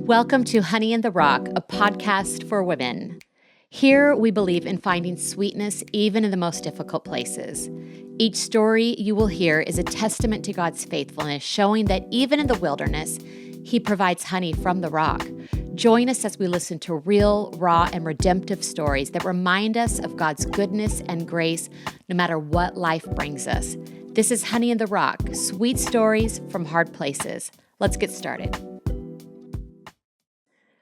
Welcome to Honey in the Rock, a podcast for women. Here we believe in finding sweetness even in the most difficult places. Each story you will hear is a testament to God's faithfulness, showing that even in the wilderness, He provides honey from the rock. Join us as we listen to real, raw, and redemptive stories that remind us of God's goodness and grace no matter what life brings us. This is Honey in the Rock, sweet stories from hard places. Let's get started.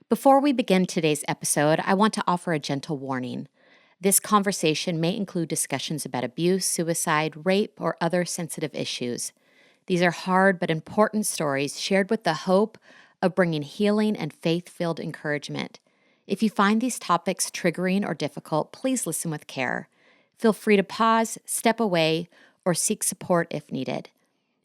Before we begin today's episode, I want to offer a gentle warning. This conversation may include discussions about abuse, suicide, rape, or other sensitive issues. These are hard but important stories shared with the hope of bringing healing and faith-filled encouragement. If you find these topics triggering or difficult, please listen with care. Feel free to pause, step away, or seek support if needed.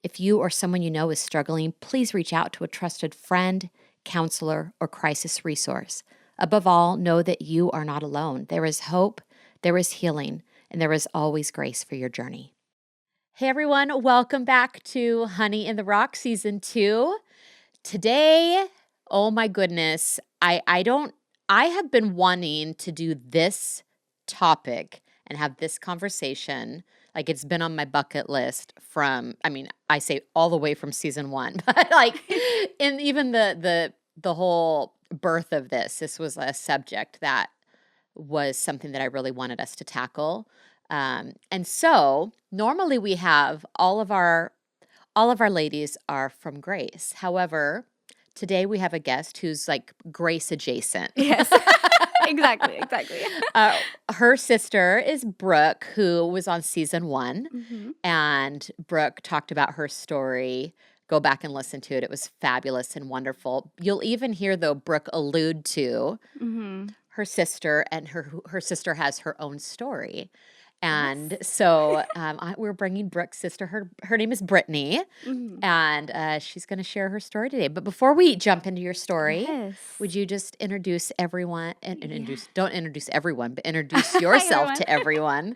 If you or someone you know is struggling, please reach out to a trusted friend, counselor, or crisis resource. Above all, know that you are not alone. There is hope, there is healing, and there is always grace for your journey. Hey everyone, welcome back to Honey in the Rock Season 2. Today, oh my goodness, I have been wanting to do this topic and have this conversation. Like, it's been on my bucket list I say all the way from season 1, but like in even the whole birth of this was a subject that was something that I really wanted us to tackle. And so normally we have all of our ladies are from Grace. However, today we have a guest who's like Grace adjacent. Yes. Exactly. Her sister is Brooke, who was on season 1, Mm-hmm. and Brooke talked about her story. Go back and listen to it. It was fabulous and wonderful. You'll even hear, though, Brooke allude to Mm-hmm. her sister, and her sister has her own story. And so we're bringing Brooke's sister. Her name is Brittany, Mm-hmm. and she's going to share her story today. But before we jump into your story, Yes. would you just introduce everyone? Don't introduce everyone, but introduce yourself to everyone,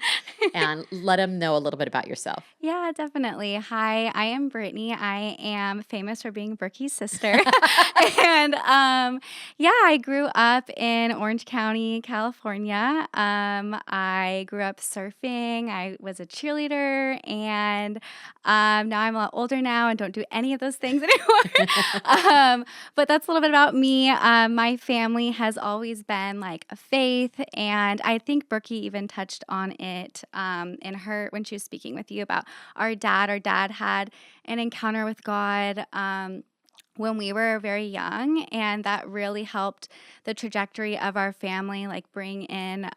and let them know a little bit about yourself. Yeah, definitely. Hi, I am Brittany. I am famous for being Brookie's sister. And I grew up in Orange County, California. I grew up surfing. I was a cheerleader, and now I'm a lot older now and don't do any of those things anymore. But that's a little bit about me. My family has always been like a faith, and I think Brookie even touched on it when she was speaking with you about our dad. Our dad had an encounter with God when we were very young, and that really helped the trajectory of our family, like bring in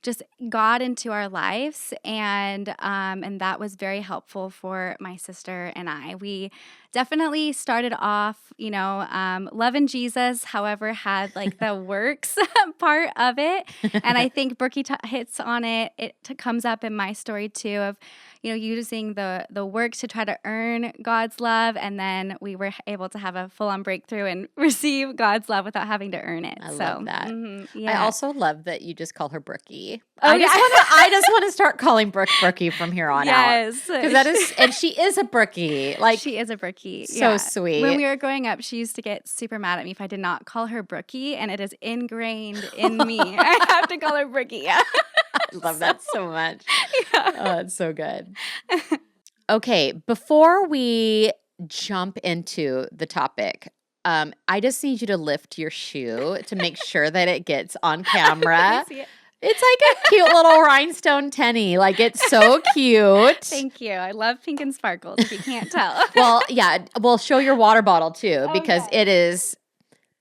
just God into our lives, and that was very helpful for my sister and I. We definitely started off, loving Jesus, however, had like the works part of it, and I think Brookie hits on it. It comes up in my story too of, using the works to try to earn God's love, and then we were able to have a full-on breakthrough and receive God's love without having to earn it. I love that. Yeah. I also love that you just call her Brookie. Oh, I just want to start calling Brooke Brookie from here on out. Yes. Because that is, and she is a Brookie. Like, she is a Brookie. So sweet. When we were growing up, she used to get super mad at me if I did not call her Brookie, and it is ingrained in me. I have to call her Brookie. Yeah. I love that so much. Yeah. Oh, it's so good. Okay, before we jump into the topic, I just need you to lift your shoe to make sure that it gets on camera. See it? It's like a cute little rhinestone tenny. Like, it's so cute. Thank you. I love pink and sparkles, if you can't tell. Well, yeah. We'll show your water bottle, too, because yes. it is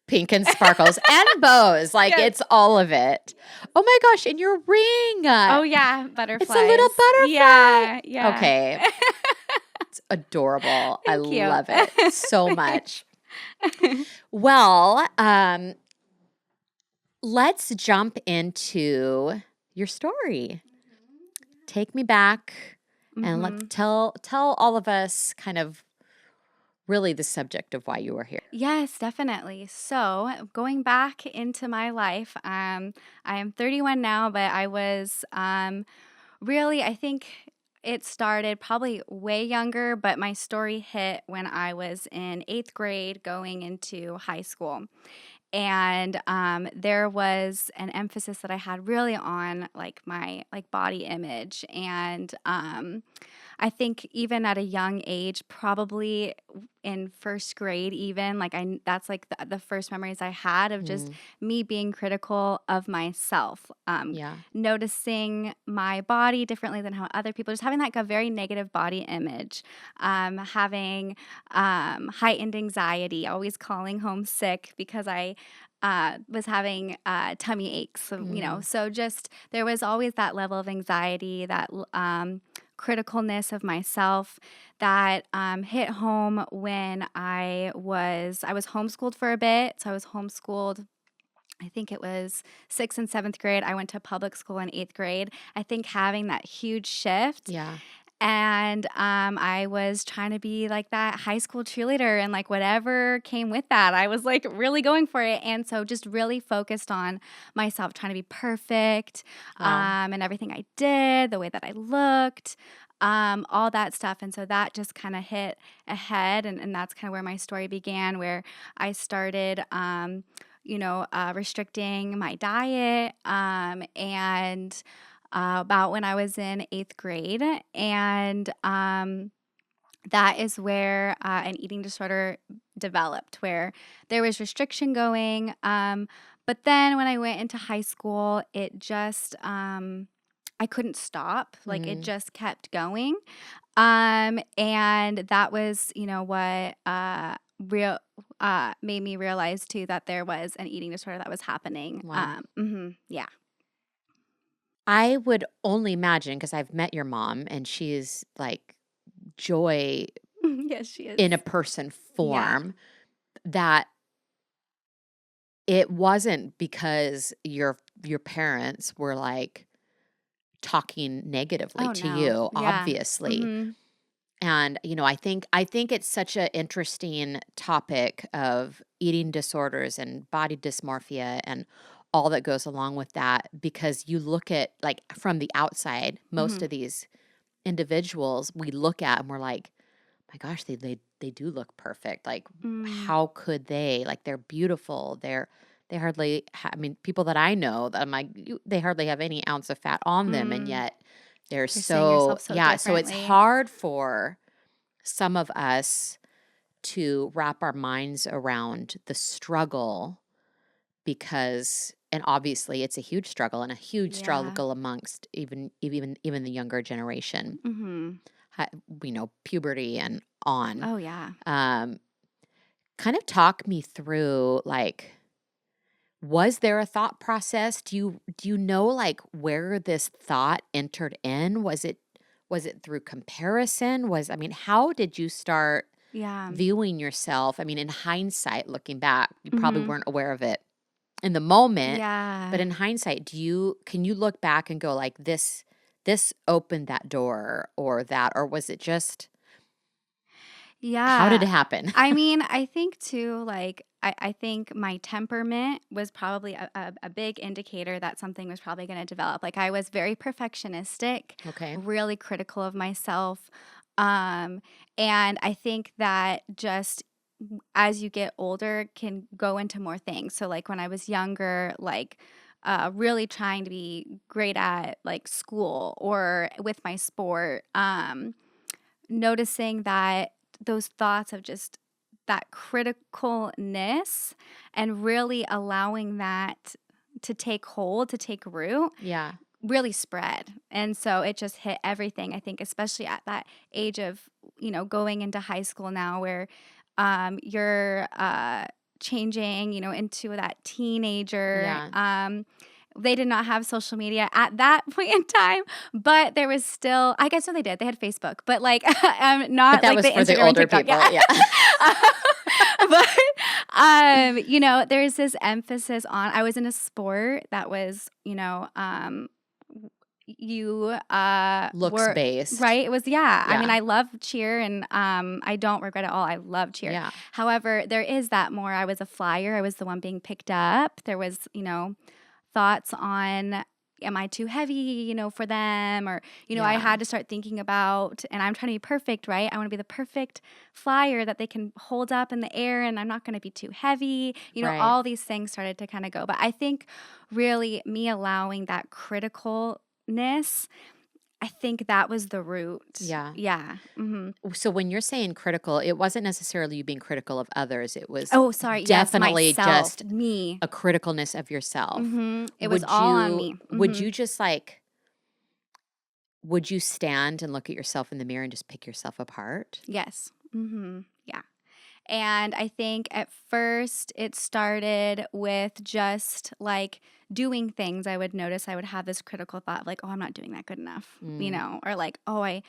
pink and sparkles and bows. Like, Yes. It's all of it. Oh, my gosh. And your ring. Oh, yeah. Butterflies. It's a little butterfly. Yeah. Okay. It's adorable. I Thank you. love it so much. Well, let's jump into your story. Take me back and let's tell all of us kind of really the subject of why you were here. Yes, definitely. So going back into my life, I am 31 now, but I was really, I think it started probably way younger, but my story hit when I was in 8th grade going into high school. And there was an emphasis that I had really on like my like body image. And I think even at a young age, probably in first grade, even like that's like the first memories I had of just me being critical of myself, Yeah. noticing my body differently than how other people, just having like a very negative body image, having heightened anxiety, always calling home sick because I was having tummy aches, so just there was always that level of anxiety, that criticalness of myself that hit home when I was homeschooled for a bit. So I was homeschooled. I think it was 6th and 7th grade. I went to public school in 8th grade. I think having that huge shift. Yeah. And I was trying to be like that high school cheerleader and like whatever came with that. I was like really going for it. And so just really focused on myself, trying to be perfect, Wow. and everything I did, the way that I looked, all that stuff. And so that just kind of hit ahead. And that's kind of where my story began, where I started, restricting my diet, and about when I was in 8th grade. And that is where an eating disorder developed, where there was restriction going. But then when I went into high school, it just, I couldn't stop. Like it just kept going. And that was, what real made me realize too that there was an eating disorder that was happening. Wow. Yeah. I would only imagine, because I've met your mom and she's like joy Yes, she is. in a person Yeah. form, that it wasn't because your parents were like talking negatively Oh, to no. you, Yeah. obviously. Mhm. And I think it's such an interesting topic of eating disorders and body dysmorphia and all that goes along with that, because you look at, like, from the outside, most Mhm. of these individuals we look at and we're like, my gosh, they do look perfect. Like, Mm. how could they? Like, they're beautiful. They hardly I mean, people that I know that I'm like, they hardly have any ounce of fat on them, and Mm. yet they're You're seeing so, yourself so yeah, so it's differently. hard for some of us to wrap our minds around the struggle, because, and obviously it's a huge struggle and a huge Yeah. struggle amongst even the younger generation, Mhm. ha- puberty and on. Oh, yeah. Um, Kind of talk me through, like, was there a thought process? Do you know, like, where this thought entered in? Was it through comparison? I mean, how did you start Yeah. viewing yourself? I mean, in hindsight, looking back, you probably Mhm. weren't aware of it in the moment, but Yeah. in hindsight, can you look back and go like, this opened that door, or was it just, how did it Yeah. happen? I mean, I think too, like, I think my temperament was probably a big indicator that something was probably going to develop. Like, I was very perfectionistic, Okay. really critical of myself. Um, and I think that just as you get older can go into more things. So, like, when I was younger, like, really trying to be great at like school or with my sport, noticing that those thoughts of just that criticalness and really allowing that to take hold, to take root, Yeah. really spread. And so it just hit everything, I think, especially at that age of, going into high school now where you're changing, into that teenager. Yeah. They did not have social media at that point in time, but there was still, I guess, no, they did. They had Facebook, but like, But not that like was the for the Instagram and older TikTok. people. Yeah. Yeah. But, there's this emphasis on, I was in a sport that was, you Looks were based. right. It was, yeah. I mean, Yeah. I love cheer, and I don't regret it all. I love cheer. Yeah. However, there is that more. I was a flyer. I was the one being picked up. There was, thoughts on am I too heavy, for them? Or, I Yeah. had to start thinking about, and I'm trying to be perfect, right? I want to be the perfect flyer that they can hold up in the air, and I'm not going to be too heavy. Right. All these things started to kind of go. But I think really me allowing that criticalness, I think that was the root. Yeah. Yeah. So when you're saying critical, it wasn't necessarily you being critical of others. It was Oh, sorry. Yes, definitely myself, just me. a criticalness of yourself. It was all on me. Would you just like, would you stand and look at yourself in the mirror and just pick yourself apart? Yes. Yeah. And I think at first it started with just like doing things. I would notice I would have this critical thought like, oh, I'm not doing that good enough, or like, oh, I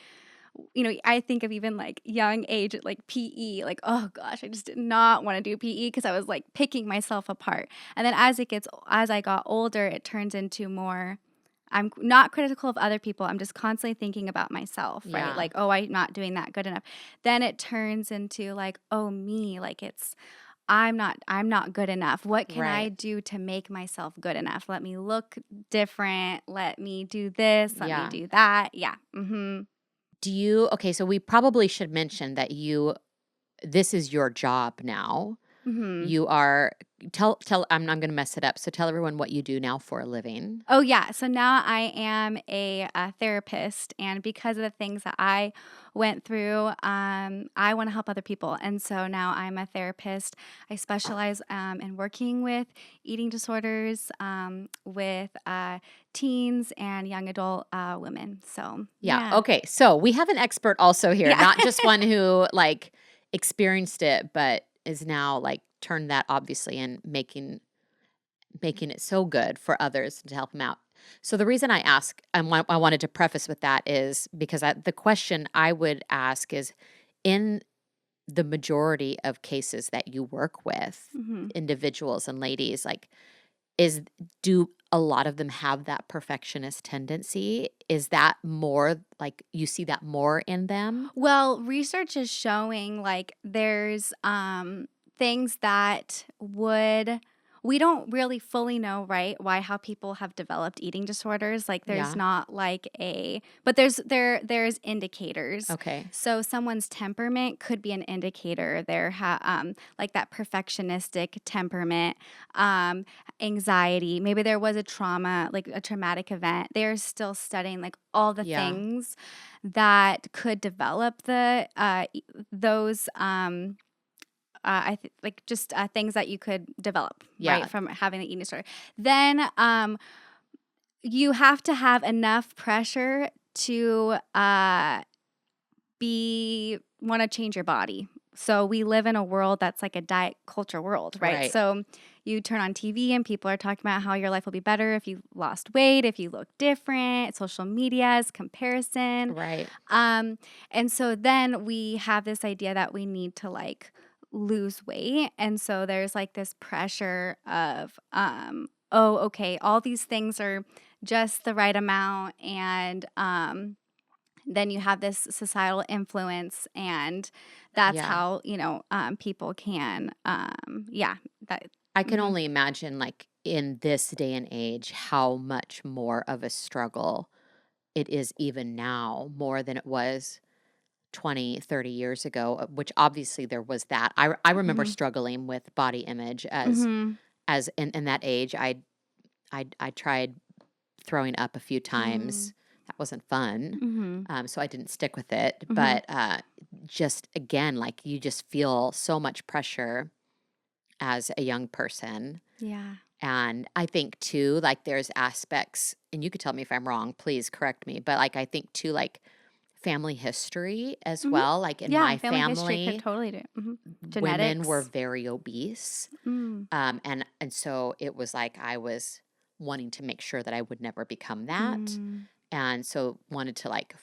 think of even like young age at like PE, like, oh gosh, I just did not want to do PE because I was like picking myself apart. And then as I got older, it turns into more, I'm not critical of other people. I'm just constantly thinking about myself, right? Yeah. Like, oh, I'm not doing that good enough. Then it turns into like, oh, me, like I'm not good enough. What can I Right. do to make myself good enough? Let me look different. Let me do this. Let me Yeah. do that. Yeah. Okay, so we probably should mention that this is your job now. You are, I'm going to mess it up. So tell everyone what you do now for a living. Oh, yeah. So now I am a therapist. And because of the things that I went through, I want to help other people. And so now I'm a therapist. I specialize in working with eating disorders, with teens and young adult women. So, Yeah. yeah. Okay. So we have an expert also here, Yeah. not just one who like experienced it, but is now like turned that obviously and making it so good for others to help them out. So the reason I ask, and I wanted to preface with that is because the question I would ask is, in the majority of cases that you work with, individuals and ladies, like, do a lot of them have that perfectionist tendency? Is that more like you see that more in them? Well, research is showing like there's things that we don't really fully know, right? How people have developed eating disorders. Like there's Yeah. not like but there's indicators. Okay. So someone's temperament could be an indicator. Like that perfectionistic temperament, anxiety. Maybe there was a trauma, like a traumatic event. They're still studying like all the Yeah. things that could develop those like just things that you could develop, Yeah. right, from having the eating disorder. Then you have to have enough pressure to want to change your body. So we live in a world that's like a diet culture world, right? Right. So you turn on TV and people are talking about how your life will be better if you lost weight, if you look different, social media's comparison. Right. And so then we have this idea that we need to like lose weight. And so there's like this pressure of, oh, okay, all these things are just the right amount. And then you have this societal influence, and that's Yeah. how, people can, that. I can only imagine, like, in this day and age, how much more of a struggle it is even now, more than it was 20, 30 years ago, which obviously there was that. I remember struggling with body image as in that age. I tried throwing up a few times. That wasn't fun. So I didn't stick with it. But just again, like you just feel so much pressure as a young person. Yeah. And I think too, like there's aspects, and you could tell me if I'm wrong, please correct me. But like I think too, like family history as well. Like in my family history family, could totally do. women were Genetics. very obese. And so it was like I was wanting to make sure that I would never become that. And so wanted to like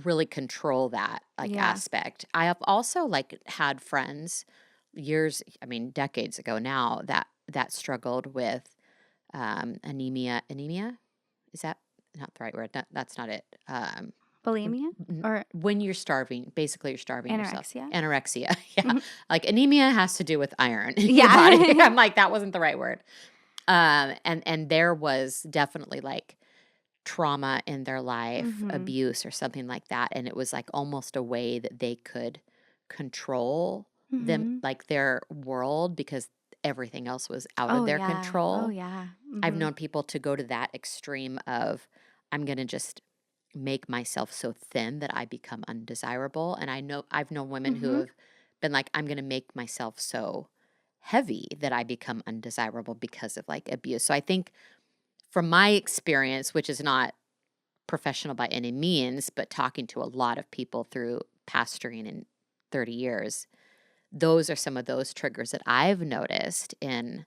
really control that like Yeah. aspect. I have also like had friends decades ago now that struggled with anemia. Anemia? Is that not the right word? That's not it. Bulimia or When you're starving, basically you're starving yourself. anorexia? Anorexia. Yeah. Like anemia has to do with iron in Yeah. your body. I'm like, that wasn't the right word. And there was definitely like trauma in their life, Mm-hmm. abuse or something like that. And it was like almost a way that they could control them, Mm-hmm. like their world, because everything else was out of Oh their yeah. Oh control. yeah. I've Mm-hmm. known people to go to that extreme of, I'm going to just make myself so thin that I become undesirable. And I've known women who Mm-hmm. have been like, I'm going to make myself so heavy that I become undesirable because of like abuse. So I think from my experience, which is not professional by any means, but talking to a lot of people through pastoring in 30 years, those are some of those triggers that I've noticed in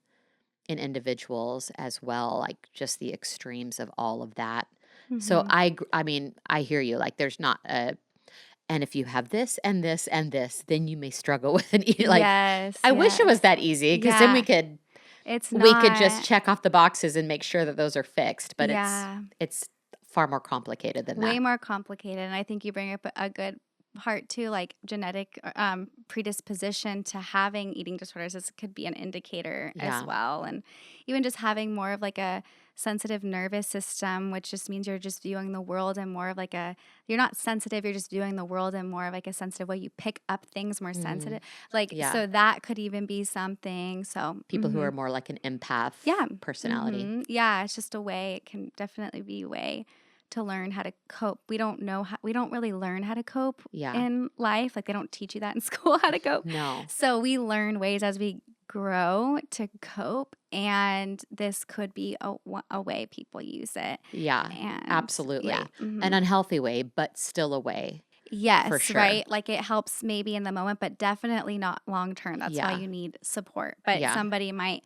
individuals as well, like just the extremes of all of that. So Mm-hmm. I mean, I hear you. Like there's not a, and if you have this and this and this, then you may struggle with an eating. Like Yes. I wish it was Yes. that easy, because then Yeah. It's we could just not. check off the boxes and make sure that those are fixed. But Yeah. it's far more complicated than Way that. more complicated. And I think you bring up a good part too, like genetic predisposition to having eating disorders. This could be an indicator as Yeah. well. And even just having more of like a sensitive nervous system, which just means you're just viewing the world in more of like you're not sensitive, you're just viewing the world in more of like a sensitive way. You pick up things more sensitive. Like, Yeah. so that could even be something. So, People who are more like an empath yeah. personality. Yeah, it's just a way. It can definitely be a way to learn how to cope. We don't really learn how to cope Yeah. in life. Like they don't teach you that in school how to cope. No. So we learn ways as we grow to cope, and this could be a way people use it. Yeah, And absolutely. yeah. An unhealthy way, but still a way. Yes, sure. right? Like it helps maybe in the moment, but definitely not long term. That's why Yeah. you need support. But Yeah. somebody might,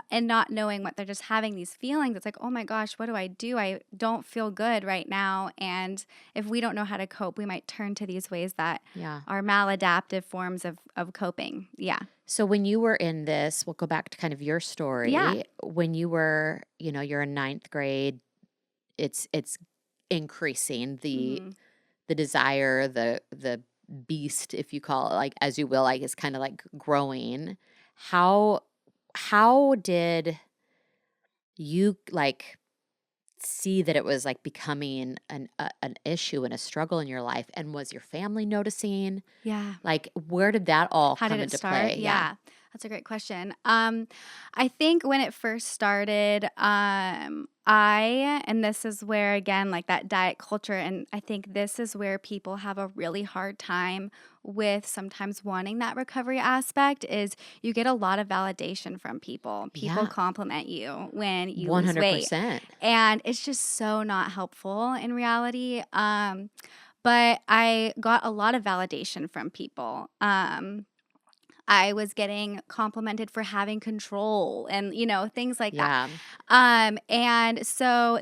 and not knowing what they're just having these feelings, it's like, oh my gosh, what do? I don't feel good right now. And if we don't know how to cope, we might turn to these ways that Yeah. are maladaptive forms of coping. Yeah. So when you were in this, we'll go back to kind of your story. Yeah. When you were, you're in ninth grade, it's increasing Mhm. the desire, the beast, if you call it, like as you will, like is kind of like growing. How did you like see that it was like becoming an issue and a struggle in your life? And was your family noticing? Yeah. Like, where did that all How come did it into start? play? Yeah. That's a great question. I think when it first started, and this is where again, like that diet culture, and I think this is where people have a really hard time with sometimes wanting that recovery aspect, is you get a lot of validation from people. People Yeah. compliment you when you lose weight. 100%. And it's just so not helpful in reality. But I got a lot of validation from people. I was getting complimented for having control and, things like that. Yeah. And so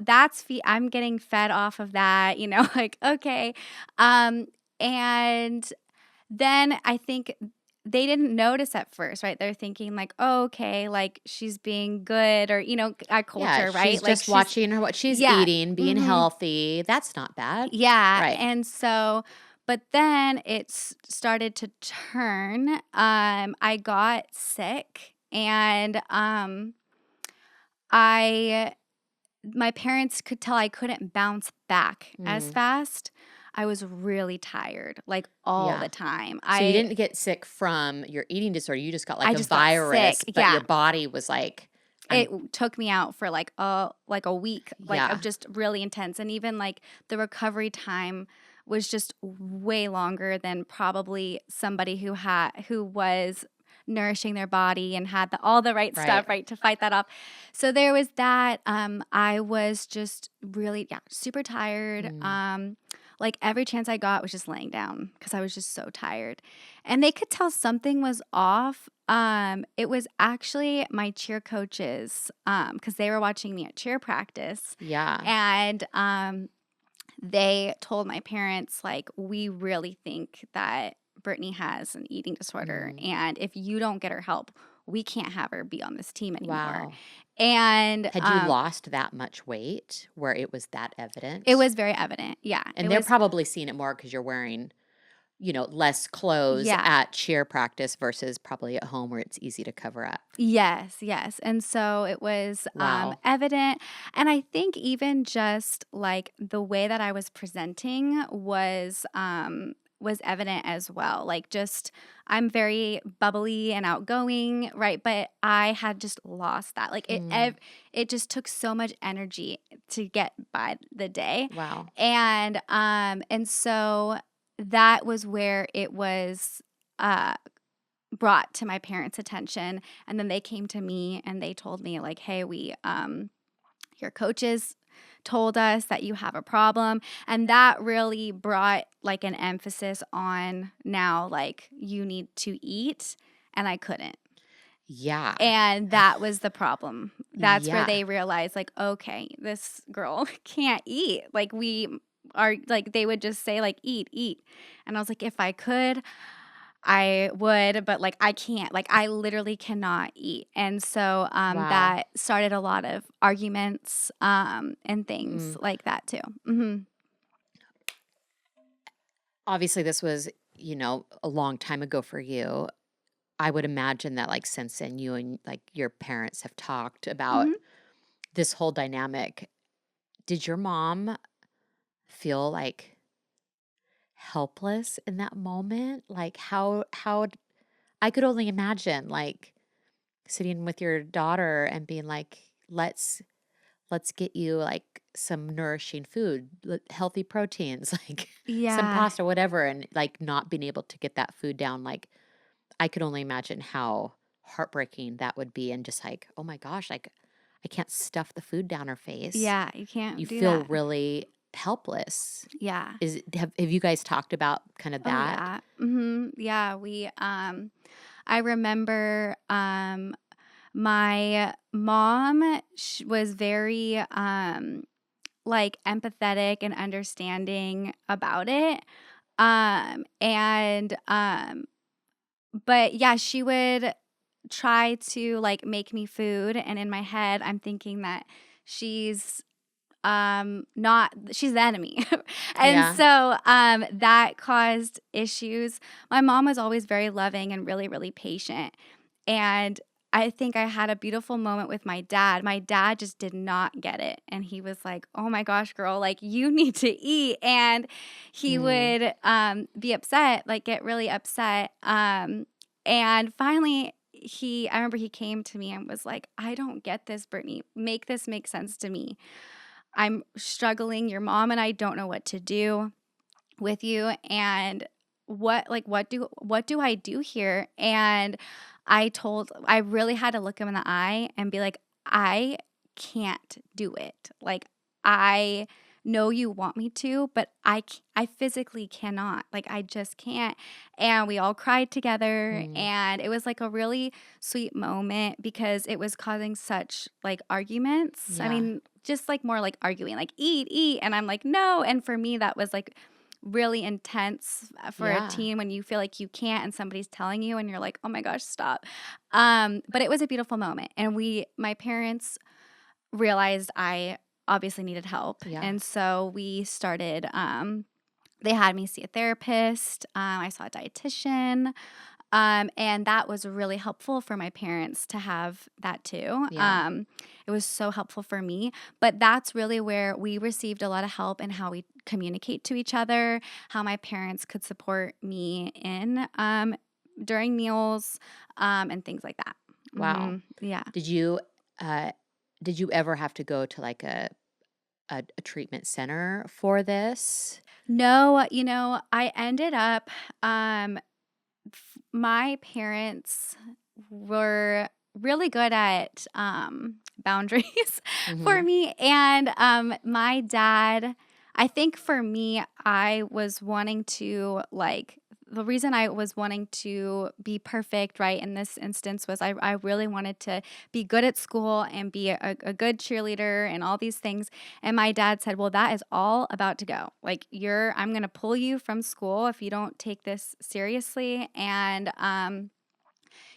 I'm getting fed off of that, like, okay. And then I think they didn't notice at first, right? They're thinking like, oh, okay, like she's being good, or, our Yeah, culture, right? she's Like just watching her what she's yeah. eating, being healthy. That's not bad. Yeah. Right. And so, but then it started to turn. I got sick, and my parents could tell I couldn't bounce back as fast. I was really tired, like all the time. So you didn't get sick from your eating disorder. You just got like I a just got virus, sick. but Yeah. your body was like, It took me out for like a week, like Yeah. of just really intense, and even like the recovery time was just way longer than probably somebody who was nourishing their body and had all the right stuff, right, to fight that off. So there was that. I was just really super tired. Like every chance I got was just laying down because I was just so tired, and they could tell something was off. It was actually my cheer coaches, because they were watching me at cheer practice. Yeah. And they told my parents, like, we really think that Brittany has an eating disorder, and if you don't get her help, we can't have her be on this team anymore. Wow. And Had you lost that much weight where it was that evident? it was very evident. Yeah. And they're probably seeing it more because you're wearing, less clothes Yeah. at cheer practice versus probably at home where it's easy to cover up. Yes, yes. And so it was Wow. evident. And I think even just like the way that I was presenting was evident as well. Like just I'm very bubbly and outgoing, right? But I had just lost that. Like Mm. it just took so much energy to get by the day. Wow. And so that was where it was uh brought to my parents' attention, and then they came to me and they told me like, "Hey, we your coaches told us that you have a problem." And that really brought like an emphasis on now like you need to eat, and I couldn't. Yeah. And that was the problem. That's where Yeah. they realized like, okay, this girl can't eat. Like we are like they would just say like eat, eat. And I was like, if I could, I would, but like I can't. Like I literally cannot eat. And so Wow. that started a lot of arguments and things Mm. like that too. Hmm. Obviously, this was, a long time ago for you. I would imagine that, like, since then, you and like your parents have talked about Hmm. this whole dynamic. Did your mom feel like helpless in that moment? Like, I could only imagine, like, sitting with your daughter and being like, let's get you like some nourishing food, healthy proteins, like some Yeah. pasta, whatever, and like not being able to get that food down. Like, I could only imagine how heartbreaking that would be, and just like, oh my gosh, like I can't stuff the food down her face. Yeah. You You can't do feel that. really helpless. Yeah. Have you guys talked about kind of Oh that? yeah. Yeah. We I remember my mom was very like empathetic and understanding about it. And but yeah, she would try to like make me food, and in my head I'm thinking that she's not she's the enemy. And Yeah. so that caused issues. My mom was always very loving and really really patient, and I think I had a beautiful moment with my dad. My dad just did not get it, and he was like, "Oh my gosh, girl, like you need to eat." And he Mm. would be upset, like get really upset. And finally I remember he came to me and was like, "I don't get this, Brittany. Make this make sense to me. I'm struggling. Your mom and I don't know what to do with you, and what do I do here?" And I really had to look him in the eye and be like, "I can't do it. Like I know you want me to, but I physically cannot. Like I just can't." And we all cried together, Mm. and it was like a really sweet moment because it was causing such like arguments. I Yeah. mean, just like more like arguing, like eat, eat, and I'm like, "No." And for me that was like really intense for a Yeah. teen when you feel like you can't and somebody's telling you and you're like, "Oh my gosh, stop." But it was a beautiful moment, and my parents realized I obviously needed help, Yeah. and so we started. They had me see a therapist. I saw a dietitian. And that was really helpful for my parents to have that too. Yeah. It was so helpful for me. But that's really where we received a lot of help in how we communicate to each other, how my parents could support me in during meals and things like that. Wow. Yeah. Did you uh did you ever have to go to like a treatment center for this? No, I ended up um, my parents were really good at boundaries for Mhm. me. And my dad, I think for me, I was wanting to like, the reason I was wanting to be perfect, right, in this instance was I really wanted to be good at school and be a good cheerleader and all these things. And my dad said, "Well, that is all about to go. Like, I'm going to pull you from school if you don't take this seriously. And,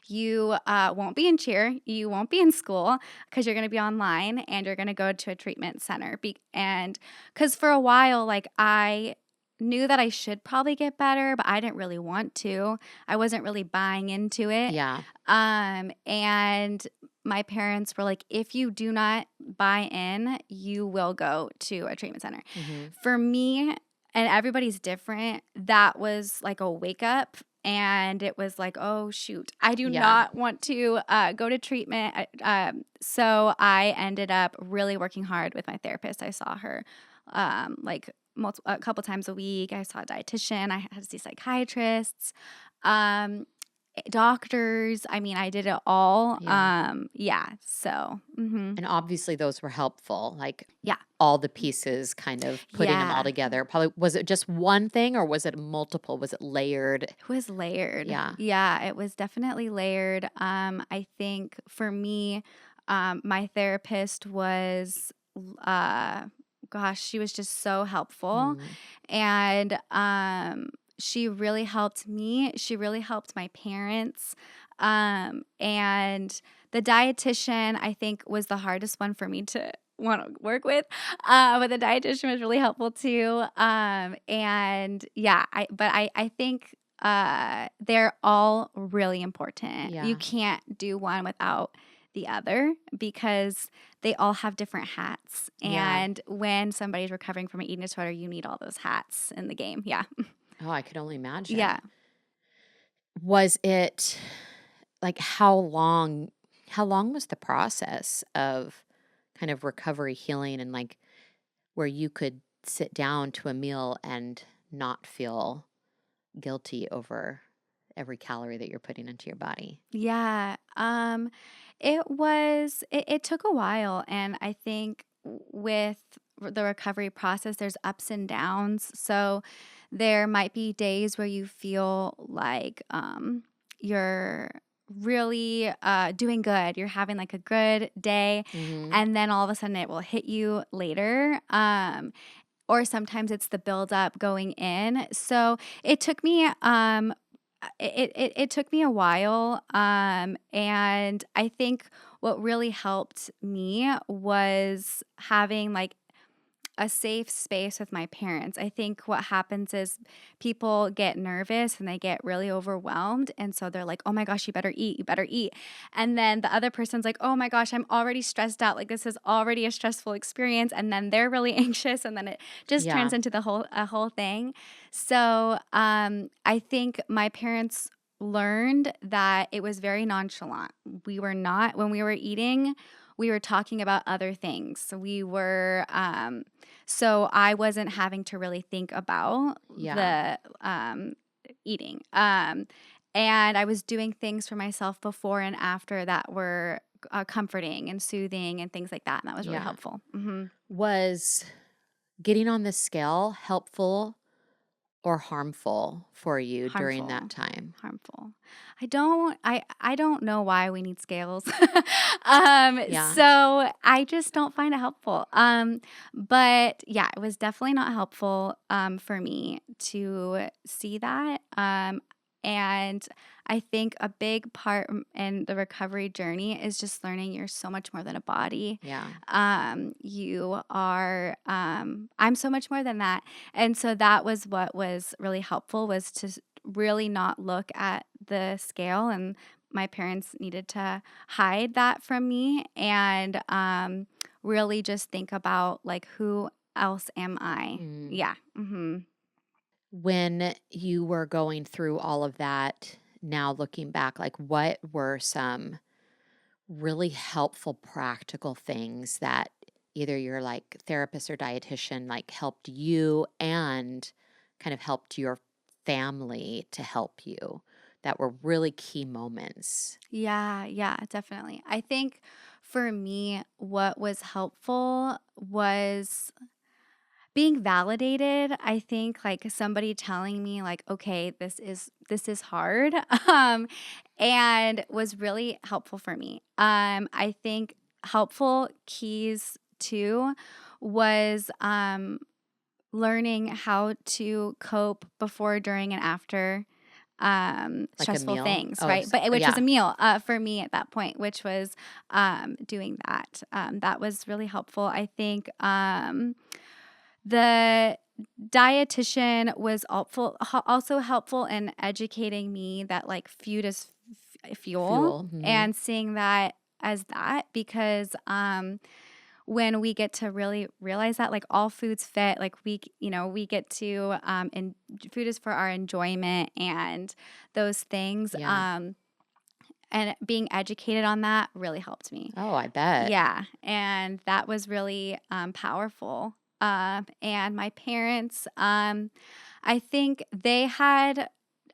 you won't be in cheer, you won't be in school because you're going to be online and you're going to go to a treatment center." And because for a while, like, I knew that I should probably get better, but I didn't really want to. I wasn't really buying into it. Yeah. And my parents were like, if you do not buy in, you will go to a treatment center. Mm-hmm. For me, and everybody's different, that was like a wake up. And it was like, oh, shoot, I do Yeah. not want to go to treatment. So I ended up really working hard with my therapist. I saw her like a couple times a week. I saw a dietitian. I had to see psychiatrists, doctors. I mean, I did it all. Yeah. So, And obviously those were helpful, like yeah. all the pieces, kind of putting them all Yeah. together. Probably, was it just one thing or was it multiple? Was it layered? It was layered. Yeah. Yeah, it was definitely layered. I think for me, my therapist was, gosh, she was just so helpful. And she really helped me. She really helped my parents. And the dietitian, I think, was the hardest one for me to want to work with. But the dietitian was really helpful too. And yeah, I think they're all really important. Yeah. You can't do one without the other because they all have different hats. Yeah. And when somebody's recovering from an eating disorder, you need all those hats in the game. Yeah. Oh, I could only imagine. Yeah. Was it like how long was the process of kind of recovery, healing, and like where you could sit down to a meal and not feel guilty over every calorie that you're putting into your body? Yeah. It took a while. And I think with the recovery process, there's ups and downs. So there might be days where you feel like you're really doing good. You're having like a good day. And then all of a sudden it will hit you later. Or sometimes it's the buildup going in. So it took me it took me a while, and I think what really helped me was having like a safe space with my parents. I think what happens is people get nervous and they get really overwhelmed. And so they're like, oh my gosh, you better eat, you better eat. And then the other person's like, oh my gosh, I'm already stressed out. Like this is already a stressful experience. And then they're really anxious. And then it just turns into a whole thing. So I think my parents learned that it was very nonchalant. We were not, when we were eating, we were talking about other things. We were, so I wasn't having to really think about the eating. And I was doing things for myself before and after that were comforting and soothing and things like that. And that was really helpful. Was getting on the scale helpful or harmful for you during that time? Harmful. I don't know why we need scales. So I just don't find it helpful. But yeah, it was definitely not helpful for me to see that. And I think a big part in the recovery journey is just learning you're so much more than a body. You are, I'm so much more than that. And so that was what was really helpful, was to really not look at the scale. And my parents needed to hide that from me and really just think about like, who else am I? Yeah. When you were going through all of that, now looking back, like what were some really helpful practical things that either your like therapist or dietitian like helped you and kind of helped your family to help you, that were really key moments? Yeah, definitely. I think for me, what was helpful was being validated. I think like somebody telling me like, okay, this is hard, and was really helpful for me. I think helpful keys too was learning how to cope before, during, and after Like a stressful meal? things, Oh, right? But which was yeah. a meal for me at that point, which was doing that. That was really helpful. I think the dietitian was also helpful in educating me that like food is fuel, Fuel. and seeing that as that, because when we get to really realize that like all foods fit, like we get to and food is for our enjoyment and those things. Yeah. And being educated on that really helped me. Oh, I bet. Yeah, and that was really powerful. And my parents, I think they had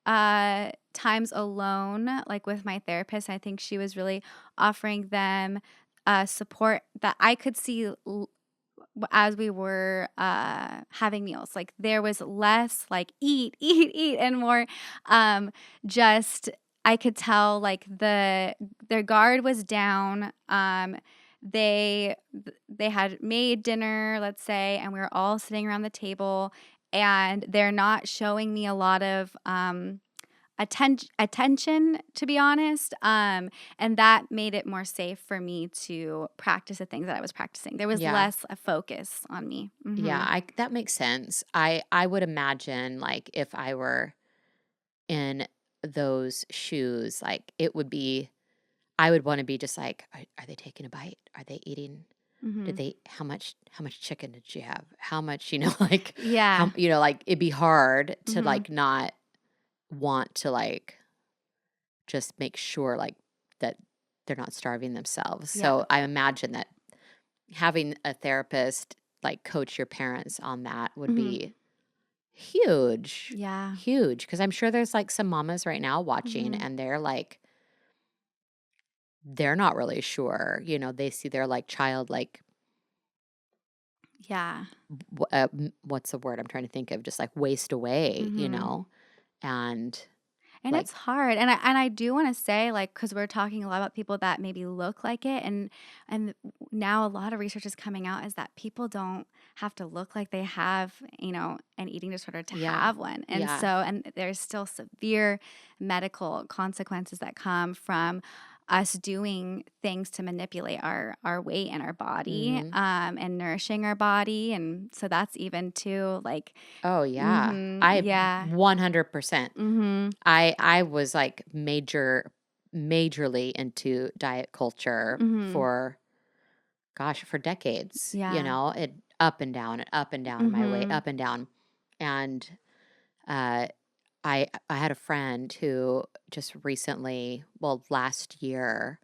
times alone, like with my therapist. I think she was really offering them support that I could see as we were having meals. Like there was less like eat, eat, eat, and more just I could tell like their guard was down. They had made dinner, let's say, and we were all sitting around the table, and they're not showing me a lot of attention, to be honest. And that made it more safe for me to practice the things that I was practicing. There was Yeah. less a focus on me. Yeah, that makes sense. I would imagine like if I were in those shoes, like it would be I would want to be just like, are they taking a bite? Are they eating? Did they how much chicken did you have? How much, like Yeah. how like it'd be hard to like not want to like just make sure like that they're not starving themselves. Yeah. So I imagine that having a therapist like coach your parents on that would be huge. Yeah. Huge. Because I'm sure there's like some mamas right now watching and they're like, they're not really sure. They see their like child like, Yeah. what's the word I'm trying to think of? Just like waste away, And like, it's hard. And I do want to say, like, because we're talking a lot about people that maybe look like it, and now a lot of research is coming out is that people don't have to look like they have, an eating disorder to Yeah. have one. And Yeah. so, and there's still severe medical consequences that come from us doing things to manipulate our weight and our body, and nourishing our body. And so that's even too like, Oh yeah. yeah. 100%. I was like majorly into diet culture for decades. Yeah. It up and down and up and down, my weight up and down. And I had a friend who just recently, well, last year,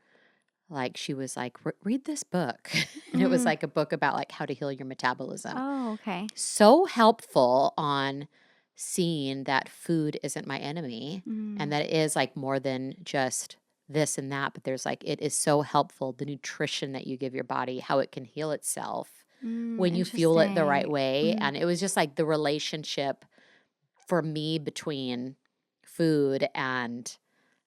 like she was like, read this book. And it was like a book about like how to heal your metabolism. Oh, okay. So helpful on seeing that food isn't my enemy and that it is like more than just this and that, but there's like, it is so helpful, the nutrition that you give your body, how it can heal itself when you fuel it the right Interesting. way. And it was just like the relationship for me between food and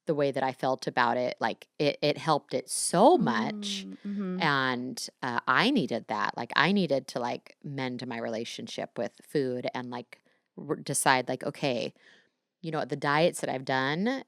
the way that I felt about it, like it helped it so much. And I needed that. Like I needed to like mend my relationship with food and like decide like, okay, the diets that I've done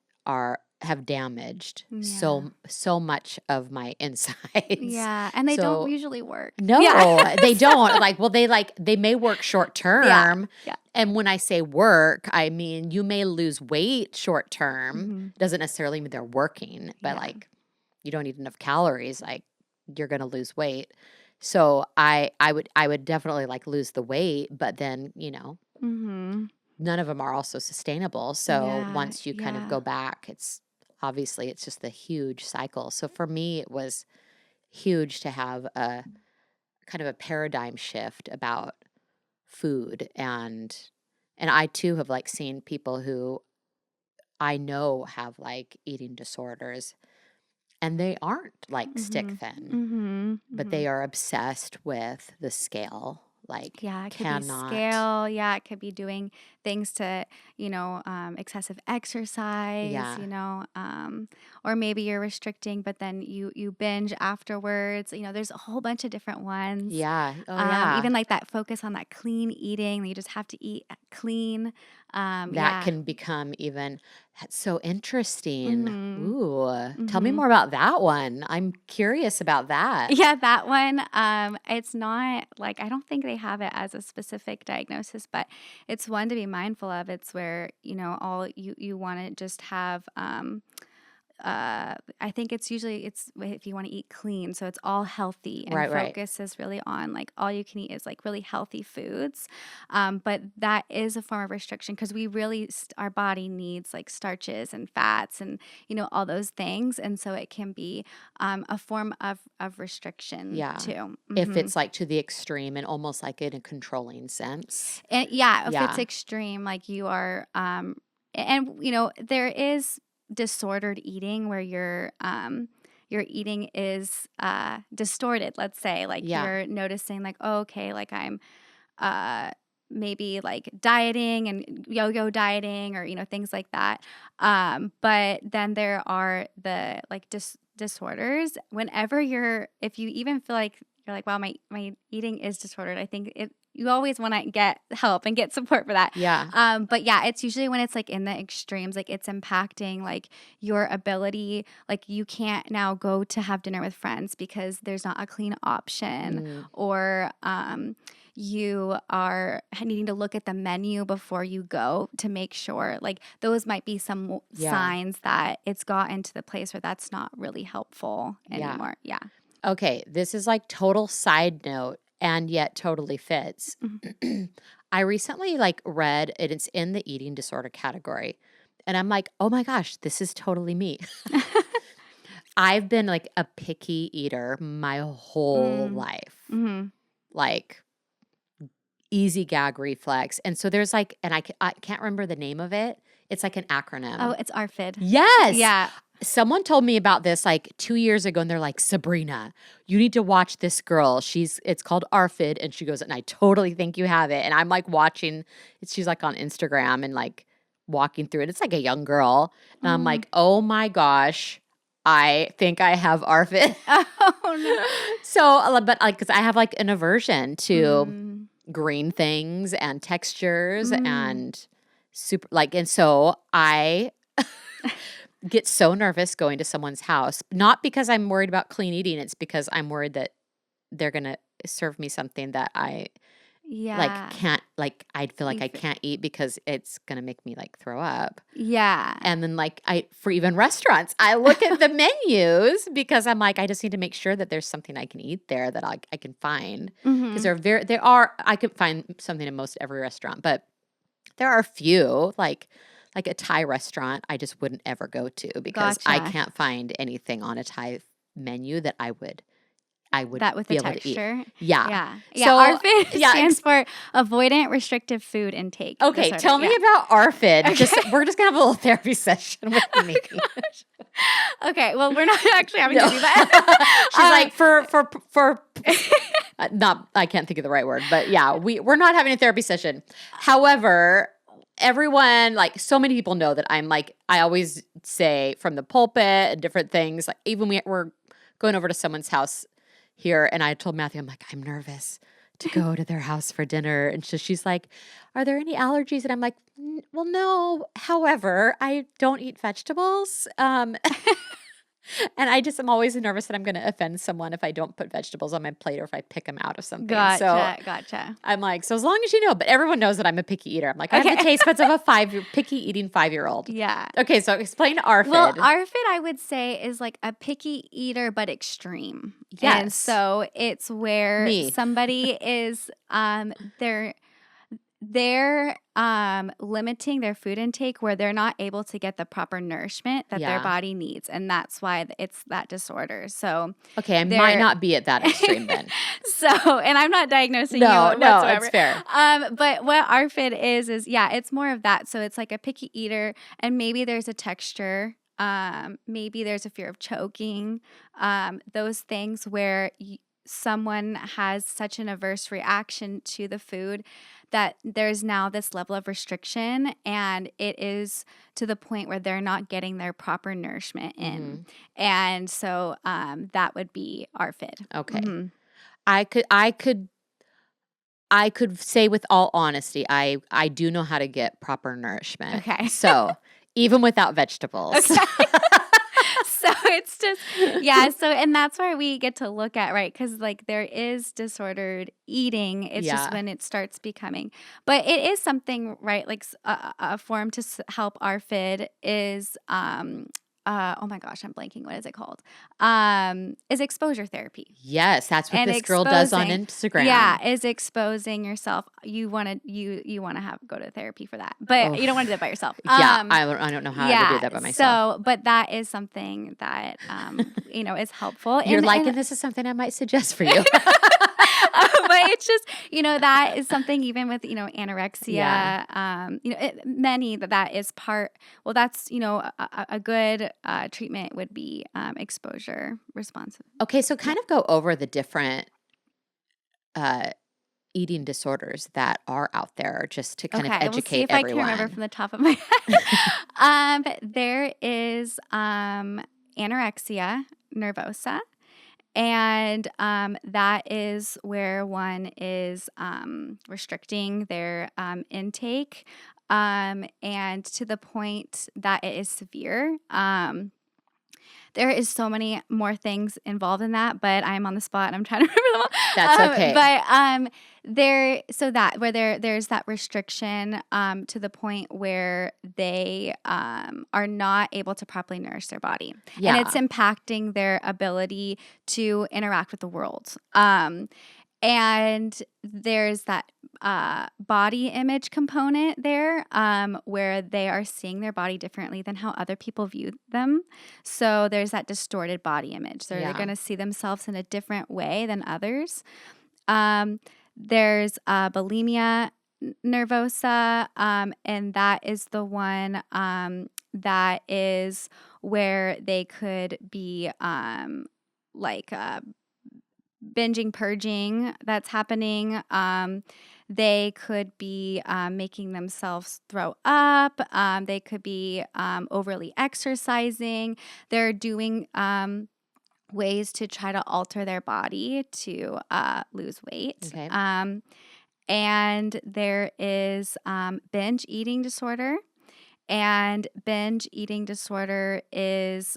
have damaged so much of my insides. Yeah, and they So don't usually work. no, Yeah. they don't. Like, well, they may work short term. Yeah. And when I say work, I mean you may lose weight short term. Doesn't necessarily mean they're working, but Yeah. like you don't eat enough calories, like you're gonna lose weight. So I would definitely like lose the weight, but then, none of them are also sustainable. So Yeah, once you kind of yeah. go back, it's just a huge cycle. So for me, it was huge to have a kind of a paradigm shift about food. And I too have like seen people who I know have like eating disorders and they aren't like stick thin, but they are obsessed with the scale. Like Yeah, it could be cannot. scale. Yeah, it could be doing things to, excessive exercise, Yeah. or maybe you're restricting, but then you binge afterwards. There's a whole bunch of different ones. Yeah. Oh, yeah. Even like that focus on that clean eating, you just have to eat clean. That Yeah. can become even that's so interesting. Mm-hmm. Ooh, tell me Mm-hmm. more about that one. I'm curious about that. Yeah, that one. It's not like I don't think they have it as a specific diagnosis, but it's one to be mindful of. It's where all you want to just have. I think it's usually it's if you want to eat clean, so it's all healthy and Right. focus is really on like all you can eat is like really healthy foods. But that is a form of restriction because we really our body needs like starches and fats and all those things, and so it can be a form of restriction Yeah. too. If it's like to the extreme and almost like in a controlling sense. And yeah, if it's Yeah. extreme, like you are, and there is disordered eating where your eating is distorted. Let's say, like Yeah. you're noticing, like, oh, okay, like I'm uh maybe like dieting and yo-yo dieting or things like that. But then there are the like disorders. Whenever if you even feel like you're like, wow, my eating is disordered, I think you always want to get help and get support for that. Yeah. But yeah, it's usually when it's like in the extremes, like it's impacting like your ability, like you can't now go to have dinner with friends because there's not a clean option, Mm, or you are needing to look at the menu before you go to make sure, like those might be some yeah. signs that it's gotten to the place where that's not really helpful Yeah. anymore. Yeah. Okay, this is like total side note and yet totally fits. Mhm. I recently like read and it's in the eating disorder category. And I'm like, "Oh my gosh, this is totally me." I've been like a picky eater my whole Mm. life. Mhm. Like easy gag reflex. And so there's like and I can't remember the name of it. It's like an acronym. Oh, it's ARFID. Yes. Yeah. Someone told me about this like 2 years ago and they're like, "Sabrina, you need to watch this girl. It's called ARFID." And she goes, "And I totally think you have it." And I'm like watching she's like on Instagram and like walking through it. It's like a young girl. And I'm Mm. like, "Oh my gosh, I think I have ARFID." Oh no. So, but like cuz I have like an aversion to Mm. green things and textures Mm. and super like and so I get so nervous going to someone's house, not because I'm worried about clean eating, it's because I'm worried that they're gonna serve me something that I Yeah. can't I feel like You I f- can't eat because it's gonna make me like throw up. Yeah. And then like for even restaurants, I look at the menus because I'm like, I just need to make sure that there's something I can eat there that I can find. Because Mhm. I could find something in most every restaurant, but there are a few like a Thai restaurant I just wouldn't ever go to because I Gotcha. can't find anything on a Thai menu that I would That with be the able to eat. texture. Yeah. Yeah. Yeah. So, ARFID yeah, stands for Avoidant Restrictive Food Intake okay, Disorder. tell me Yeah. about ARFID. Okay. We're just gonna have a little therapy session with me. Okay. Well, we're not actually having No. to do that. She's like for not I can't think of the right word, but yeah, we're not having a therapy session. However, everyone like so many people know that I'm like I always say from the pulpit and different things. Like even we're going over to someone's house here, and I told Matthew I'm like I'm nervous to go to their house for dinner, and so she's like, "Are there any allergies?" And I'm like, "Well, no. However, I don't eat vegetables." And I'm always nervous that I'm going to offend someone if I don't put vegetables on my plate or if I pick them out of something. So Gotcha. I'm like, so as long as you know, but everyone knows that I'm a picky eater. I'm like, I have the taste buds of a picky eating 5-year-old. Yeah. Okay, so explain ARFID. Well, ARFID, I would say, is like a picky eater, but extreme. Yes. And so it's where Me. somebody is, they're limiting their food intake where they're not able to get the proper nourishment that their Yeah. body needs, and that's why it's that disorder. So Okay, I might not be at that extreme then. and I'm not diagnosing you No, whatsoever. it's fair. But what ARFID is yeah, it's more of that. So it's like a picky eater, and maybe there's a texture. Maybe there's a fear of choking. Those things where someone has such an adverse reaction to the food that there's now this level of restriction, and it is to the point where they're not getting their proper nourishment in. And so that would be ARFID. Okay. I could say with all honesty, I do know how to get proper nourishment. Okay. So even without vegetables. Okay. So it's just, yeah. So, and that's where we get to look at, right? Because like there is disordered eating. It's just when it starts becoming, but it is something, right? Like a form to help ARFID is, oh my gosh, I'm blanking. What is it called? Is exposure therapy. Yes, that's what this girl does on Instagram. Yeah, is exposing yourself. You want to go to therapy for that, but you don't want to do that by yourself. Yeah, I don't know how to do that by myself. So, but that is something that is helpful. You're liking this is something I might suggest for you. But it's just, that is something even with, anorexia, many that is part, well, that's, a good treatment would be exposure responsive. Okay, so kind of go over the different eating disorders that are out there just to kind of educate we'll see if everyone. I can remember from the top of my head. There is anorexia nervosa. And that is where one is restricting their intake and to the point that it is severe. There is so many more things involved in that, but I'm on the spot and I'm trying to remember them all. That's okay. But there's that restriction to the point where they are not able to properly nourish their body. Yeah. And it's impacting their ability to interact with the world. And there's that body image component there where they are seeing their body differently than how other people view them. So there's that distorted body image. So they're going to see themselves in a different way than others. There's bulimia nervosa, and that is the one that is where they could be binging, purging that's happening. They could be making themselves throw up. They could be overly exercising. They're doing ways to try to alter their body to lose weight. Okay. And there is binge eating disorder. And binge eating disorder is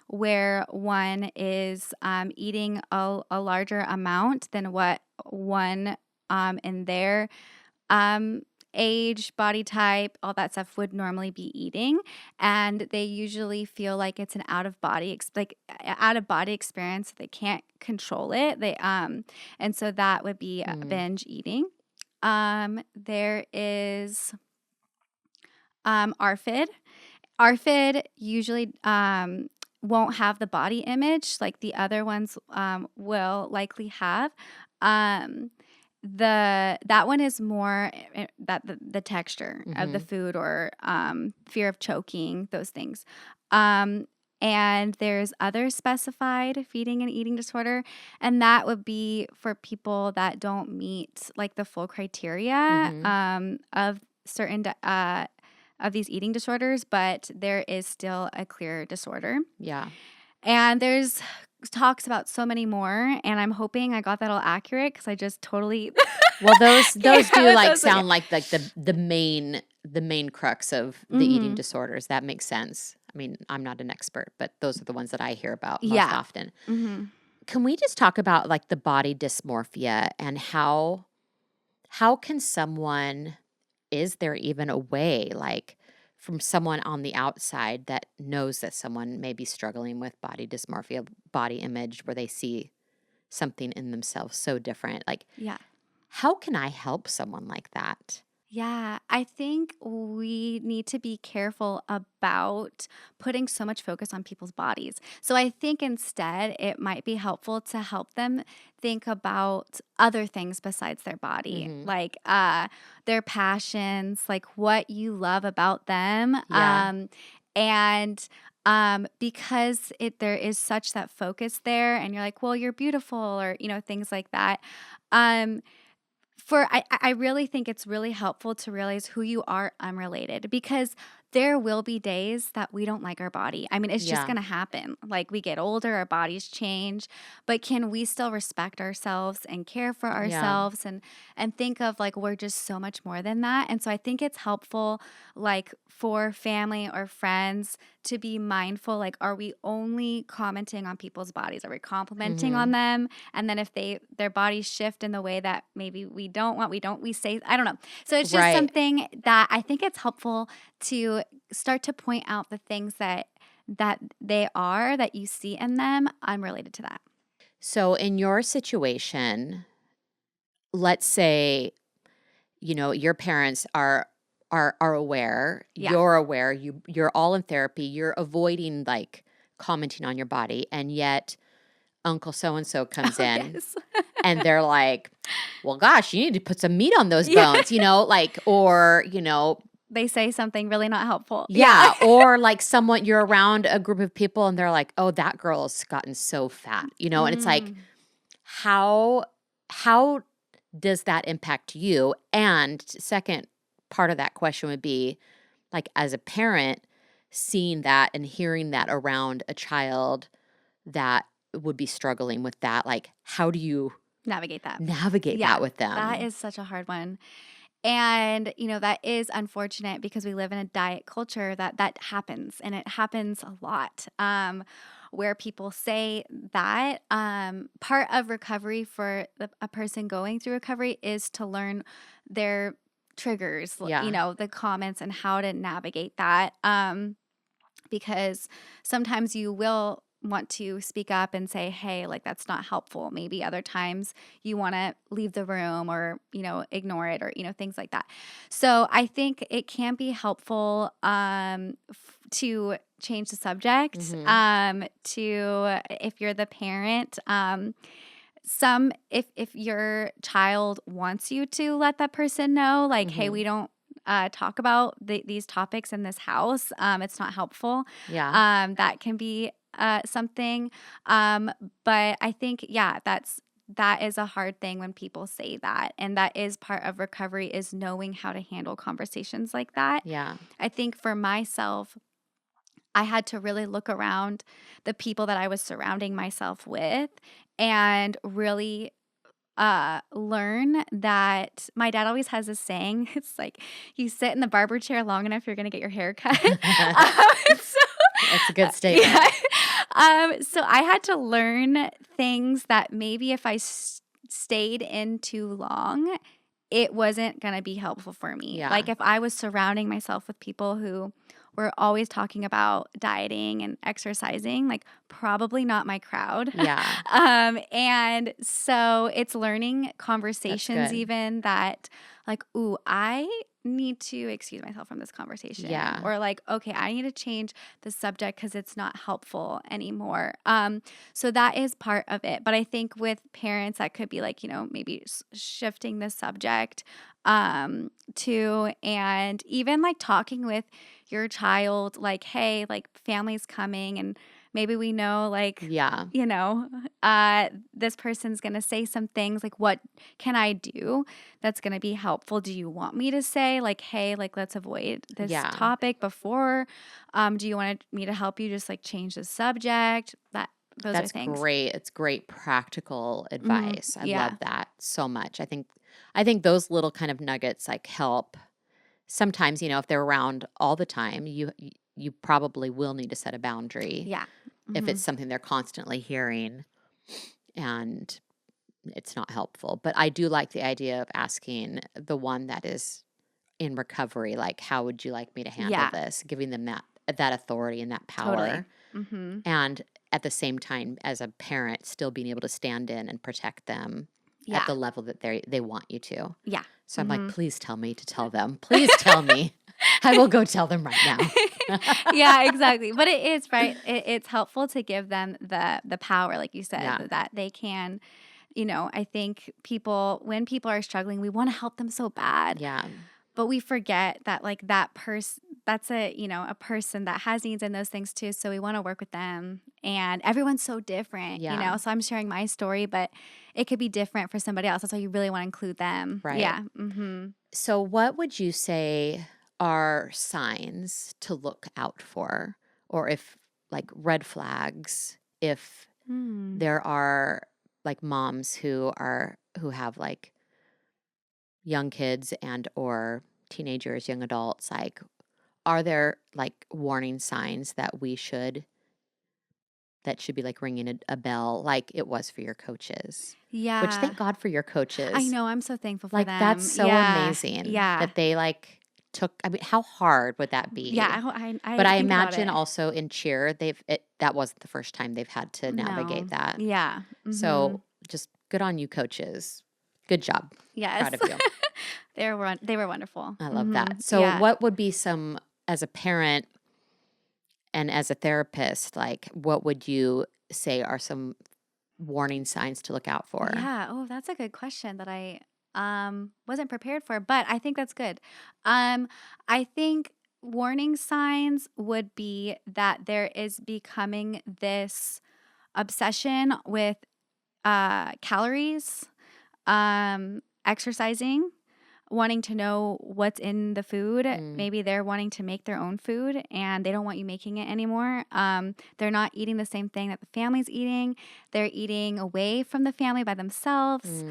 where one is eating a larger amount than what one in their age, body type, all that stuff would normally be eating, and they usually feel like it's an out of body experience. They can't control it. And so that would be binge eating. There is ARFID. ARFID usually won't have the body image like the other ones will likely have. That one is more that the texture of the food or fear of choking, those things. And there's other specified feeding and eating disorder, and that would be for people that don't meet like the full criteria of certain of these eating disorders, but there is still a clear disorder. Yeah. And there's talks about so many more, and I'm hoping I got that all accurate because I just totally well those do sound like the main crux of the eating disorders. That makes sense. I mean, I'm not an expert, but those are the ones that I hear about most often. Can we just talk about like the body dysmorphia and how can someone, is there even a way like from someone on the outside that knows that someone may be struggling with body dysmorphia, body image, where they see something in themselves so different? Like, how can I help someone like that? Yeah, I think we need to be careful about putting so much focus on people's bodies. So I think instead it might be helpful to help them think about other things besides their body, like their passions, like what you love about them. Yeah. And because there is such that focus there, and you're like, well, you're beautiful, or things like that. Um, I really think it's really helpful to realize who you are unrelated, because there will be days that we don't like our body. I mean, it's just Yeah. going to happen. Like, we get older, our bodies change, but can we still respect ourselves and care for Yeah. ourselves, and think of like we're just so much more than that. And so I think it's helpful, like, for family or friends to be mindful, like, are we only commenting on people's bodies? Are we complimenting on Mhm. them? And then if their bodies shift in the way that maybe we don't want, we say, I don't know. So it's just Right. something that I think it's helpful to start to point out the things that they are, that you see in them. I'm related to that. So in your situation, let's say, your parents are aware, Yeah. you're aware, you're all in therapy, you're avoiding like commenting on your body, and yet Uncle so and so comes Oh, in yes. and they're like, "Well, gosh, you need to put some meat on those Yeah. bones," like, or, They say something really not helpful. Yeah. yeah, or like someone you're around a group of people and they're like, "Oh, that girl's gotten so fat," and it's like, Mm. how does that impact you? And second part of that question would be, like, as a parent, seeing that and hearing that around a child that would be struggling with that, like, how do you Navigate that. navigate Yeah. that with That them? is such a hard one. And, that is unfortunate, because we live in a diet culture that happens, and it happens a lot, where people say that. Part of recovery for a person going through recovery is to learn their triggers, Yeah. the comments, and how to navigate that. Because sometimes you will want to speak up and say, hey, like, that's not helpful. Maybe other times you want to leave the room, or, ignore it, or, things like that. So I think it can be helpful, to change the subject, Mhm. to, if you're the parent, if your child wants you to let that person know, like, hey, Mhm. we don't talk about these topics in this house. It's not helpful. Yeah. That can be something. Um, but I think, yeah, that is a hard thing when people say that, and that is part of recovery, is knowing how to handle conversations like that. Yeah. I think for myself, I had to really look around the people that I was surrounding myself with, and really learn that my dad always has this saying. It's like, you sit in the barber chair long enough, you're going to get your hair cut. So, That's a good yeah. statement. So I had to learn things that maybe if I stayed in too long, it wasn't going to be helpful for me. Yeah. Like, if I was surrounding myself with people who were always talking about dieting and exercising, like, probably not my crowd. Yeah. And so it's learning That's conversations, good. even that, like, ooh, I need to excuse myself from this conversation, Yeah. or like, okay, I need to change the subject because it's not helpful anymore. So that is part of it. But I think with parents, that could be like, maybe shifting the subject, to, and even like talking with your child, like, hey, like, family's coming, and maybe we know, like, Yeah. this person's going to say some things, like, what can I do that's going to be helpful? Do you want me to say, like, hey, like, let's avoid this Yeah. topic before? Do you want me to help you just, like, change the subject? Those are That's things. great. It's great practical Hmm. advice. I love Yeah. that so much. I think those little kind of nuggets like help. Sometimes, if they're around all the time, you probably will need to set a boundary Yeah. if Hmm. it's something they're constantly hearing and it's not helpful. But I do like the idea of asking the one that is in recovery, like, how would you like me to handle Yeah. this? Giving them that authority and that Totally. power. Hmm. And at the same time, as a parent, still being able to stand in and protect them at Yeah. the level that they want you to. Yeah. So I'm like, Hmm. please tell me to tell them. Please tell me. I will go tell them right now. Yeah, exactly. But it is, right. It's helpful to give them the power, like you said, Yeah. that they can. I think when people are struggling, we want to help them so bad, Yeah. but we forget that, like, that person, that's a person that has needs and those things too. So we want to work with them, and everyone's so different, Yeah. So I'm sharing my story, but it could be different for somebody else. That's why you really want to include them. Right. Yeah. Mm-hmm. So what would you say are signs to look out for, or if like red flags, if there are like moms who have like young kids and or teenagers, young adults, like are there like warning signs that should be like ringing a bell like it was for your coaches? Which Yeah. thank God for your I coaches. know. I'm so thankful for Like them. that's so Yeah. amazing Yeah. that they like took, I mean, how hard would that be? Yeah. I But I think about imagine it. also in cheer, that wasn't the first time they've had to navigate No. that. Yeah. So just good on you, coaches. Good job. Yes. Proud of you. They were wonderful. I love that. So Yeah. what would be some, as a parent and as a therapist, like what would you say are some warning signs to look out for? Yeah. Oh, that's a good question that I wasn't prepared for, but I think that's good. I think warning signs would be that there is becoming this obsession with calories, exercising, wanting to know what's in the food. Maybe they're wanting to make their own food and they don't want you making it anymore. They're not eating the same thing that the family's eating. They're eating away from the family by themselves.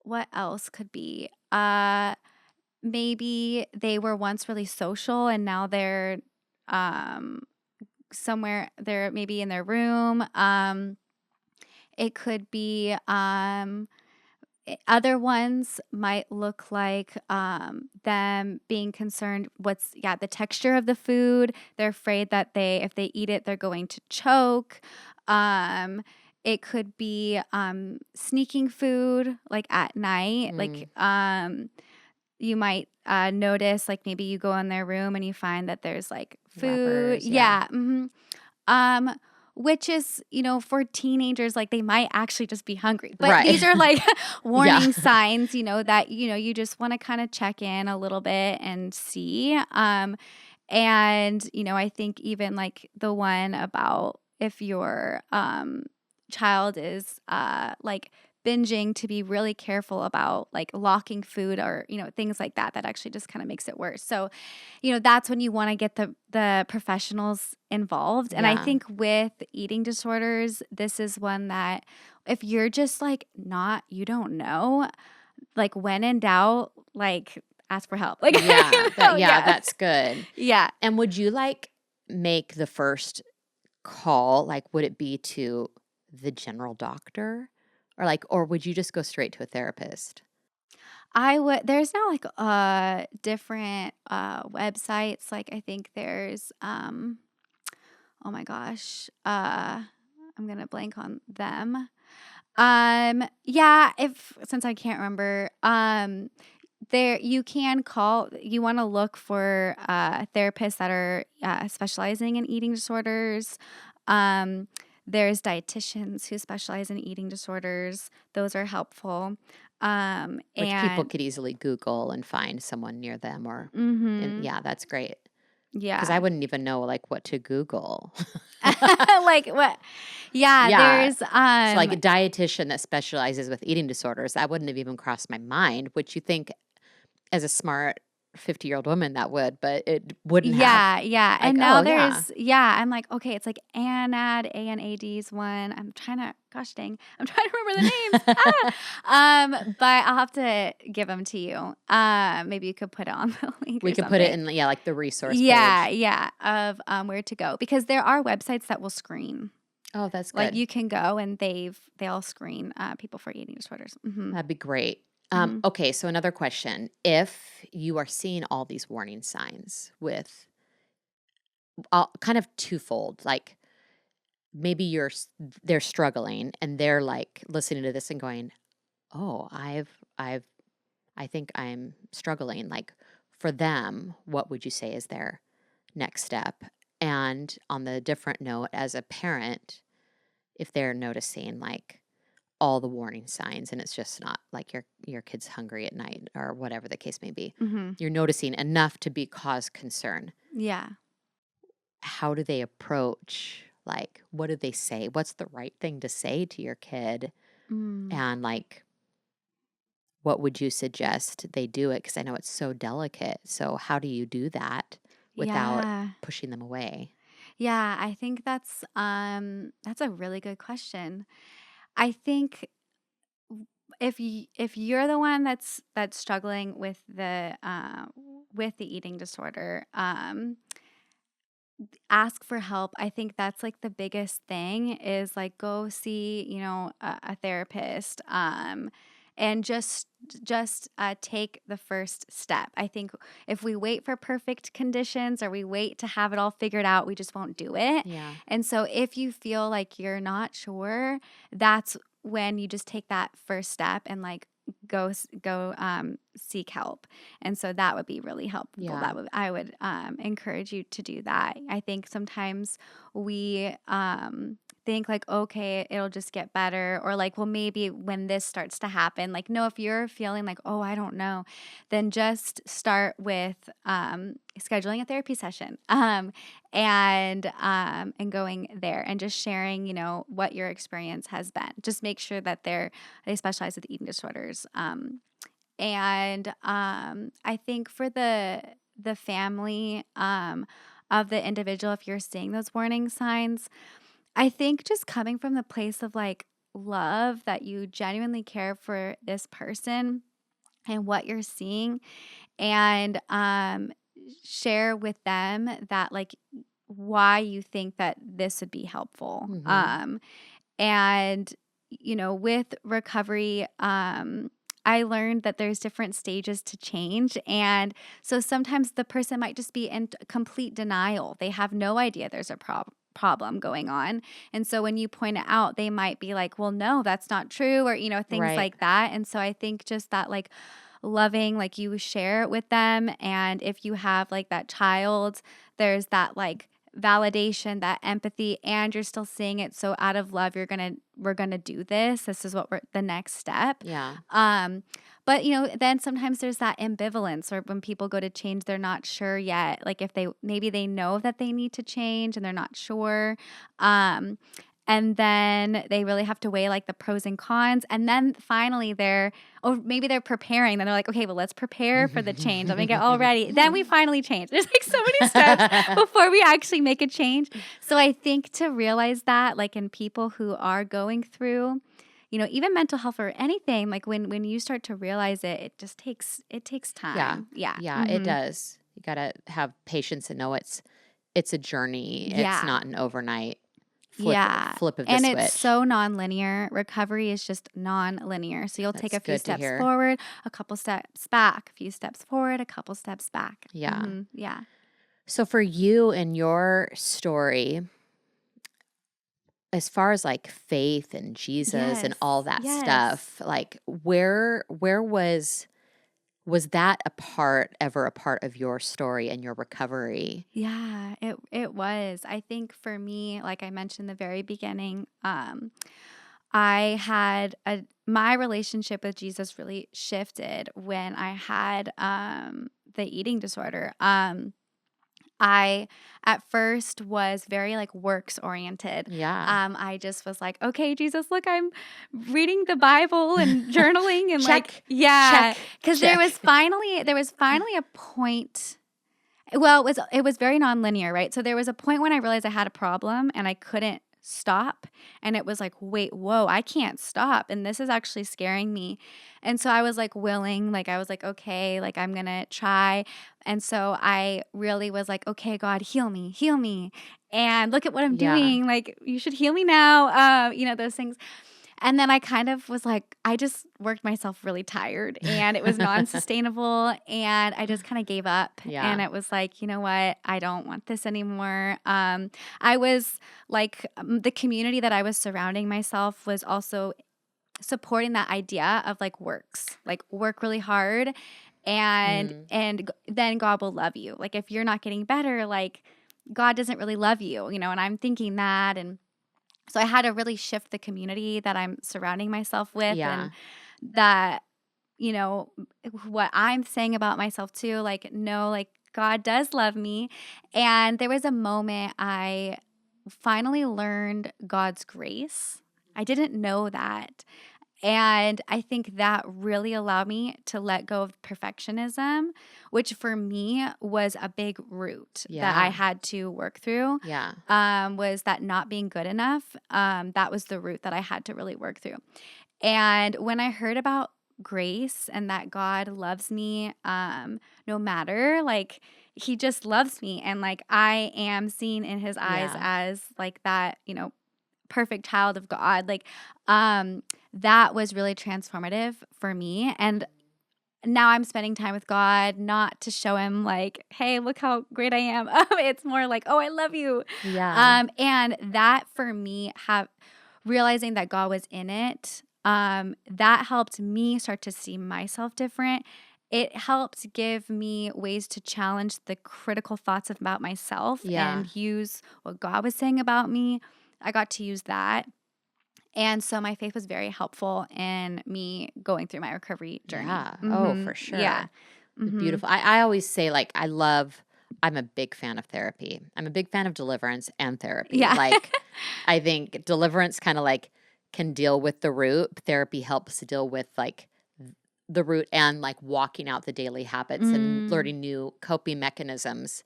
What else could be? Maybe they were once really social and now they're um, somewhere, they're maybe in their room. It could be other ones might look like them being concerned the texture of the food. They're afraid that if they eat it, they're going to choke. It could be sneaking food like at night. Like you might notice like maybe you go in their room and you find that there's like food. Wrappers, yeah. Which is, for teenagers, like they might actually just be hungry. But Right. these are like warning signs, that, you just want to kind of check in a little bit and see. And, I think even like the one about if your child is like binging, to be really careful about like locking food or, things like that actually just kind of makes it worse. So, that's when you want to get the professionals involved. And I think with eating disorders, this is one that if you're just like you don't know, like when in doubt, like ask for help. Like, that's good. Yeah. And would you like make the first call? Like, would it be to the general doctor? Or would you just go straight to a therapist? I would. There's now like different websites. Like I think there's oh my gosh, I'm gonna blank on them. Yeah, if since I can't remember, there you can call. You want to look for therapists that are specializing in eating disorders. There's dietitians who specialize in eating disorders. Those are helpful. Which people And could easily Google and find someone near them mhm, yeah, that's great. yeah. Because I wouldn't even know like what to Google. Like what? Yeah, Yeah. there's So like a dietitian that specializes with eating disorders, that wouldn't have even crossed my mind, which you think as a smart 50-year-old woman that would, but it wouldn't have. Yeah. Like, And now oh, yeah. there's I'm like, okay, it's like ANAD's one. Gosh dang, I'm trying to remember the names. But I'll have to give them to you. Maybe you could put it on the link. We or could put it something. in, like the resource Yeah, page. yeah, of where to go, because there are websites that will screen. Oh, that's good. Like you can go and they all screen people for eating disorders. That'd be great. Okay, so another question. If you are seeing all these warning signs with kind of twofold, like maybe they're struggling and they're like listening to this and going, "Oh, I think I'm struggling." Like for them, what would you say is their next step? And on the different note, as a parent, if they're noticing like, all the warning signs and it's just not like your kid's hungry at night or whatever the case may be. Mm-hmm. You're noticing enough to be cause concern. Yeah. How do they approach, like, what do they say? What's the right thing to say to your kid? Mm. And like, what would you suggest they do it? Because I know it's so delicate. So how do you do that without Yeah. pushing them away? Yeah, I think that's a really good question. I think if you're the one that's struggling with the eating disorder, ask for help. I think that's like the biggest thing is like go see, a therapist. And just take the first step. I think if we wait for perfect conditions or we wait to have it all figured out, we just won't do it. Yeah. And so if you feel like you're not sure, that's when you just take that first step and like go seek help. And so that would be really helpful. Yeah. I would encourage you to do that. I think sometimes we think like, okay, it'll just get better, or like, well, maybe when this starts to happen, like, no, if you're feeling like, oh, I don't know, then just start with scheduling a therapy session, and going there and just sharing, what your experience has been. Just make sure that they specialize with eating disorders. I think for the family of the individual, if you're seeing those warning signs, I think just coming from the place of like love, that you genuinely care for this person and what you're seeing, and share with them that like why you think that this would be helpful. Mm-hmm. And with recovery, I learned that there's different stages to change. And so sometimes the person might just be in complete denial. They have no idea there's a problem going on. And so when you point it out, they might be like, well, no, that's not true, or, things Right. like that. And so I think just that like loving, like you share it with them. And if you have like that child, there's that like validation, that empathy, and you're still seeing it. So out of love, we're gonna do this. This is the next step. Yeah. But then sometimes there's that ambivalence, or when people go to change, they're not sure yet. Like if maybe they know that they need to change and they're not sure. And then they really have to weigh like the pros and cons. And then finally or maybe they're preparing. Then they're like, okay, well, let's prepare for the change. Let me get all ready. Then we finally change. There's like so many steps before we actually make a change. So I think to realize that, like in people who are going through, even mental health or anything, like when you start to realize it, it takes time. Yeah. Yeah, it does. You got to have patience and know it's a journey. It's Yeah. not an overnight Yeah. flip of the And switch. it's so nonlinear. Recovery is just nonlinear. So you'll take That's a few good to steps hear. forward, a couple steps back, a few steps forward, a couple steps back. Yeah. Yeah. So for you and your story, as far as like faith and Jesus and all that Yes. stuff, like where was that ever a part of your story and your recovery? Yeah, it was. I think for me, like I mentioned in the very beginning, I had my relationship with Jesus really shifted when I had the eating disorder. I at first was very like works oriented. Yeah. I just was like, okay, Jesus, look, I'm reading the Bible and journaling and like, Check. yeah, Check. because Check. there was finally a point. Well, it was very nonlinear, right? So there was a point when I realized I had a problem and I couldn't stop, and it was like, wait, whoa, I can't stop, and this is actually scaring me. And so I was like willing, like I was like, okay, like I'm gonna try. And so I really was like, okay, God, heal me, and look at what I'm Yeah. doing, like you should heal me now, those things. And then I kind of was like, I just worked myself really tired, and it was non-sustainable, and I just kind of gave up. Yeah. And it was like, you know what? I don't want this anymore. I was like, the community that I was surrounding myself was also supporting that idea of like work really hard, and then God will love you. Like if you're not getting better, like God doesn't really love you, and I'm thinking that, and So I had to really shift the community that I'm surrounding myself with, Yeah. and that, you know, what I'm saying about myself too, like, no, like God does love me. And there was a moment I finally learned God's grace. I didn't know that. And I think that really allowed me to let go of perfectionism, which for me was a big root that I Yeah. had to work through. Yeah. Was that not being good enough? That was the root that I had to really work through. And when I heard about grace and that God loves me, no matter, like, he just loves me, and like I am seen in his eyes Yeah. as like that, perfect child of God. Like, that was really transformative for me. And now I'm spending time with God, not to show him like, hey, look how great I am. It's more like, oh, I love you. Yeah. And that for me, have realizing that God was in it, that helped me start to see myself different. It helped give me ways to challenge the critical thoughts about myself Yeah. and use what God was saying about me. I got to use that. And so my faith was very helpful in me going through my recovery journey. Yeah. Oh, for Yeah. sure. hmm Beautiful. I always say, like, I'm a big fan of therapy. I'm a big fan of deliverance and therapy. Yeah. Like, I think deliverance kind of like can deal with the root. Therapy helps to deal with like the root and like walking out the daily habits and Mm, learning new coping mechanisms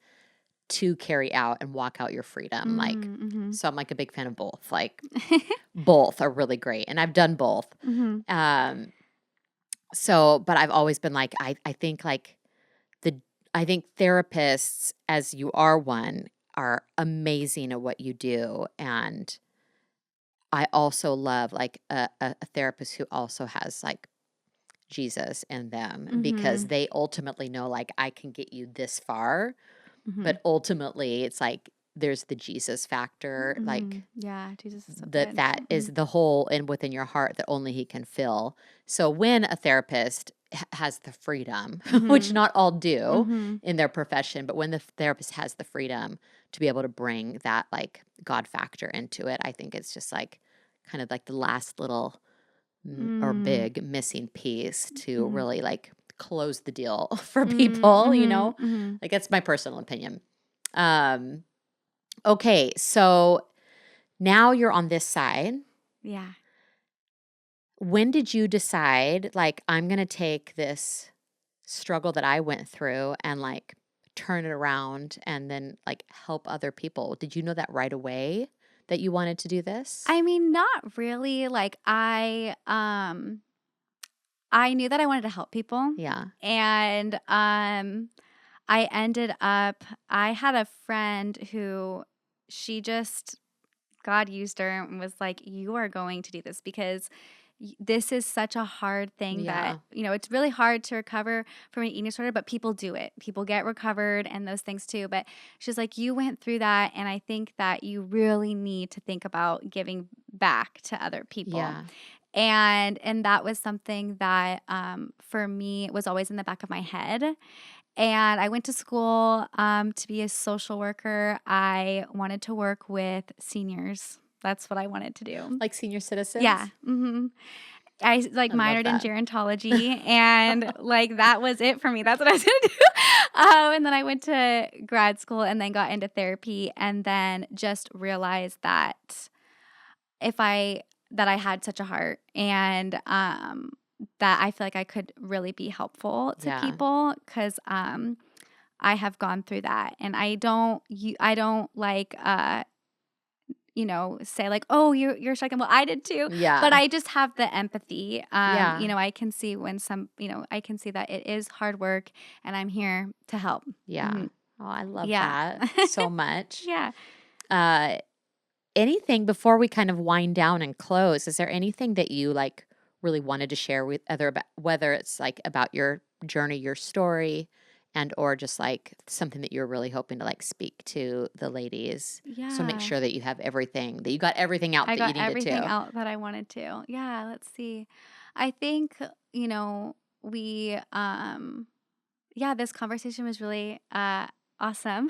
to carry out and walk out your freedom. Like, mm-hmm. so I'm like a big fan of both. Like, both are really great. And I've done both. hmm Um, but I've always been like, I think like the, I think therapists, as you are one, are amazing at what you do. And I also love like a therapist who also has like Jesus in them because hmm they ultimately know like I can get you this far, hmm but ultimately it's like there's the Jesus factor, like Yeah, Jesus is so that good. that is the hole in within your heart that only he can fill. So when a therapist has the freedom, which hmm not all do hmm in their profession, but when the therapist has the freedom to be able to bring that like God factor into it, I think it's just like kind of like the last little or mm big missing piece to hmm really like close the deal for people, mm hmm like that's my personal opinion. Um, okay, so now you're on this side. Yeah. When did you decide, like, I'm going to take this struggle that I went through and like turn it around and then like help other people? Did you know that right away that you wanted to do this? I mean, not really. Like I knew that I wanted to help people, Yeah. and I ended up I had a friend who she just God used her and was like, "You are going to do this because this is such a hard thing that, Yeah. it's really hard to recover from an eating disorder, but people do it. People get recovered and those things too." But she's like, "You went through that, and I think that you really need to think about giving back to other people." Yeah. And that was something that, for me, was always in the back of my head. And I went to school, to be a social worker. I wanted to work with seniors. That's what I wanted to do. Like senior Yeah. citizens? I like I love minored in that. gerontology, and like that was it for me. That's what I was gonna do. And then I went to grad school and then got into therapy, and then just realized that if I that I had such a heart, and that I feel like I could really be helpful to Yeah. people, because I have gone through that, and I don't like say like, "Oh, you're struggling." Well, I did too, but Yeah. I just have the empathy. Yeah. I can see when I can see that it is hard work, and I'm here to help. Yeah. hmm Oh, I love Yeah. that so much. Yeah. Uh, Anything before we kind of wind down and close, is there anything that you like really wanted to share with other about whether it's like about your journey, your story, and or just like something that you're really hoping to like speak to the ladies? So make Yeah. sure that you have everything, that you got everything out I that you got needed everything to. out that I wanted to. Yeah, let's see. I think, we yeah, this conversation was really awesome.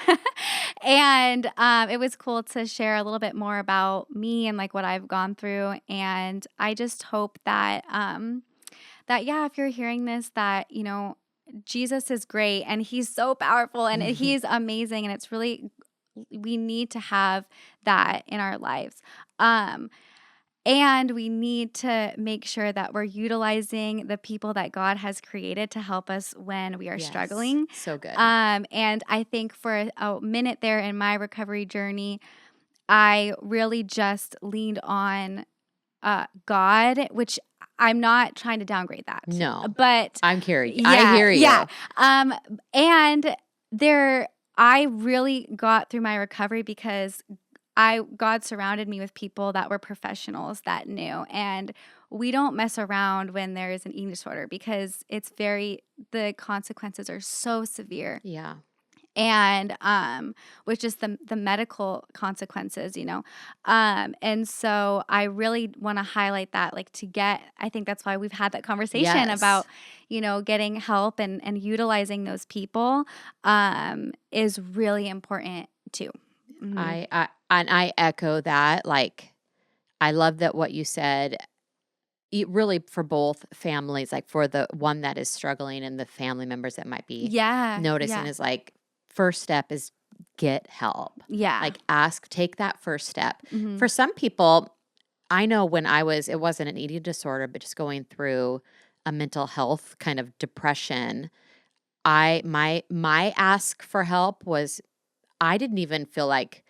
And it was cool to share a little bit more about me and like what I've gone through. And I just hope that yeah, if you're hearing this, that Jesus is great and he's so powerful and he's amazing, and it's really, we need to have that in our lives. And we need to make sure that we're utilizing the people that God has created to help us when we are Yes. struggling. So good. And I think for a minute there in my recovery journey, I really just leaned on God, which I'm not trying to downgrade that. No. But I'm curious. yeah, I hear you. yeah. And I really got through my recovery because God surrounded me with people that were professionals that knew. And we don't mess around when there is an eating disorder because the consequences are so severe. Yeah. And which is the medical consequences, and so I really want to highlight that, like, I think that's why we've had that conversation about getting help and utilizing those people is really important too. I echo that. Like, I love that what you said. Really, for both families, like for the one that is struggling and the family members that might be noticing, is like, first step is get help. Yeah. Like, take that first step. Mhm. For some people, I know when it wasn't an eating disorder, but just going through a mental health kind of depression, my ask for help was, I didn't even feel like,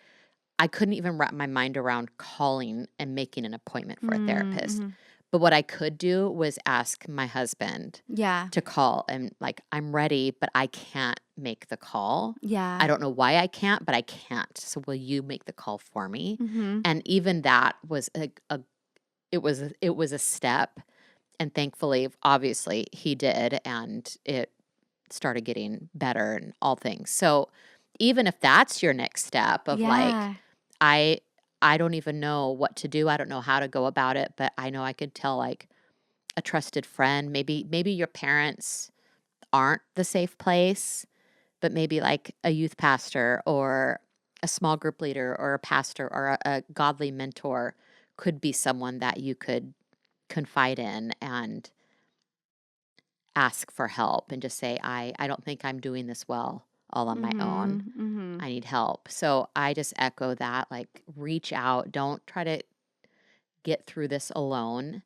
I couldn't even wrap my mind around calling and making an appointment for a therapist. Mhm. But what I could do was ask my husband Yeah. to call and, like, I'm ready, but I can't make the call. Yeah. I don't know why I can't, but I can't. So will you make the call for me? Mhm. And even that was it was a step. And thankfully, obviously, he did, and it started getting better and all things. So even if that's your next step of like, I don't even know what to do. I don't know how to go about it, but I know I could tell, like, a trusted friend. Maybe your parents aren't the safe place, but maybe like a youth pastor or a small group leader or a pastor or a godly mentor could be someone that you could confide in and ask for help and just say, I don't think I'm doing this well all on my own. Mhm. I need help. So I just echo that, like, reach out. Don't try to get through this alone.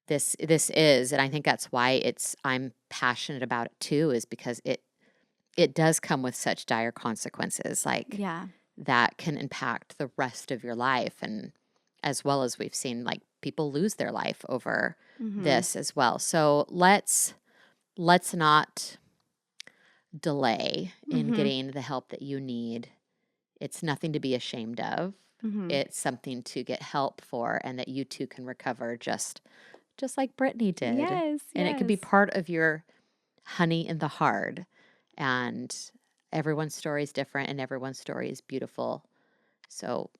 This is, and I think that's why I'm passionate about it too, is because it does come with such dire consequences, like, Yeah. that can impact the rest of your life. And as well as we've seen, like, people lose their life over this as well. So let's not delay in getting the help that you need. It's nothing to be ashamed of. It's something to get help for, and that you too can recover just like Brittany did. Yes. And it could be part of your honey in the hard. And everyone's story is different and everyone's story is beautiful. So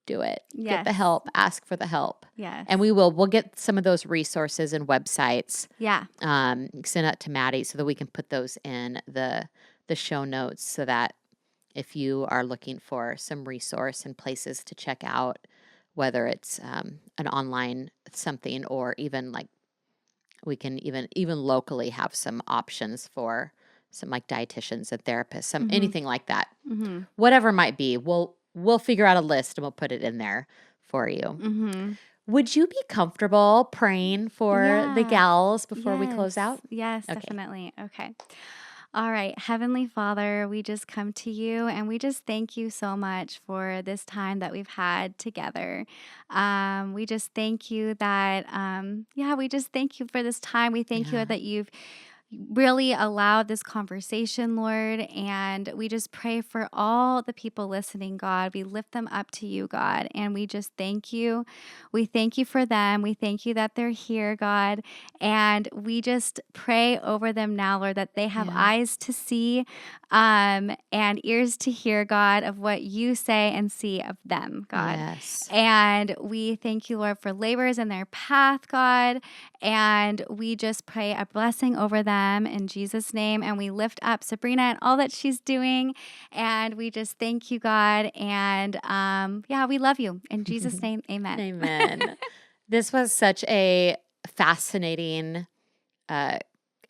do it. Get the Yes. help. Ask for the help. Yes. And we'll get some of those resources and websites. Yeah. Send it to Maddie so that we can put those in the show notes, so that if you are looking for some resource and places to check out, whether it's an online something, or even like we can even locally have some options for some, like, dietitians and therapists, anything like that. Whatever it might be, we'll figure out a list and we'll put it in there for you. Would you be comfortable praying for the gals before we close out? Yes, Okay. definitely. Okay. All right. Heavenly Father, we just come to you and we just thank you so much for this time that we've had together. We just thank you that, we just thank you for this time. We thank Yeah. you that you've really allowed this conversation, Lord. And we just pray for all the people listening, God. We lift them up to you, God. And we just thank you. We thank you for them. We thank you that they're here, God. And we just pray over them now, Lord, that they have eyes to see and ears to hear, God, of what you say and see of them, God. Yes. And we thank you, Lord, for laborers in their path, God. And we just pray a blessing over them them in Jesus' name. And we lift up Sabrina and all that she's doing. And we just thank you, God. And we love you. In Jesus' name, amen. Amen. This was such a fascinating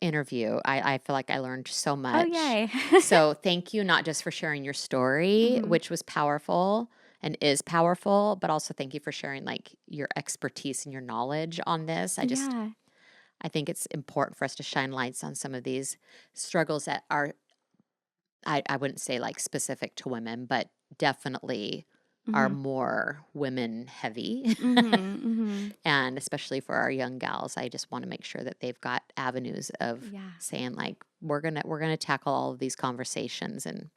interview. I feel like I learned so much. Oh, yay. So thank you, not just for sharing your story, which was powerful and is powerful, but also thank you for sharing like your expertise and your knowledge on this. I think it's important for us to shine lights on some of these struggles that are, I wouldn't say like specific to women, but definitely are more women heavy. And especially for our young gals, I just want to make sure that they've got avenues of saying like, we're going to tackle all of these conversations, and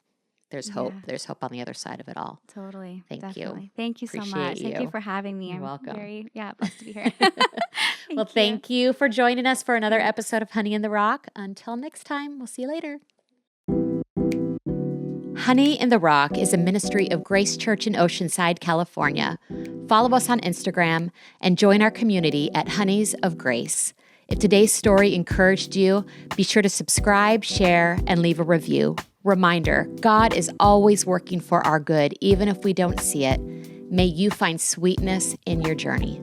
there's hope. There's hope on the other side of it all. Totally. Thank you. Thank you so Appreciate much. Thank you. you for having me. You're welcome. Very blessed to be here. Thank you for joining us for another episode of Honey in the Rock. Until next time, we'll see you later. Honey in the Rock is a ministry of Grace Church in Oceanside, California. Follow us on Instagram and join our community at Honeys of Grace. If today's story encouraged you, be sure to subscribe, share, and leave a review. Reminder, God is always working for our good, even if we don't see it. May you find sweetness in your journey.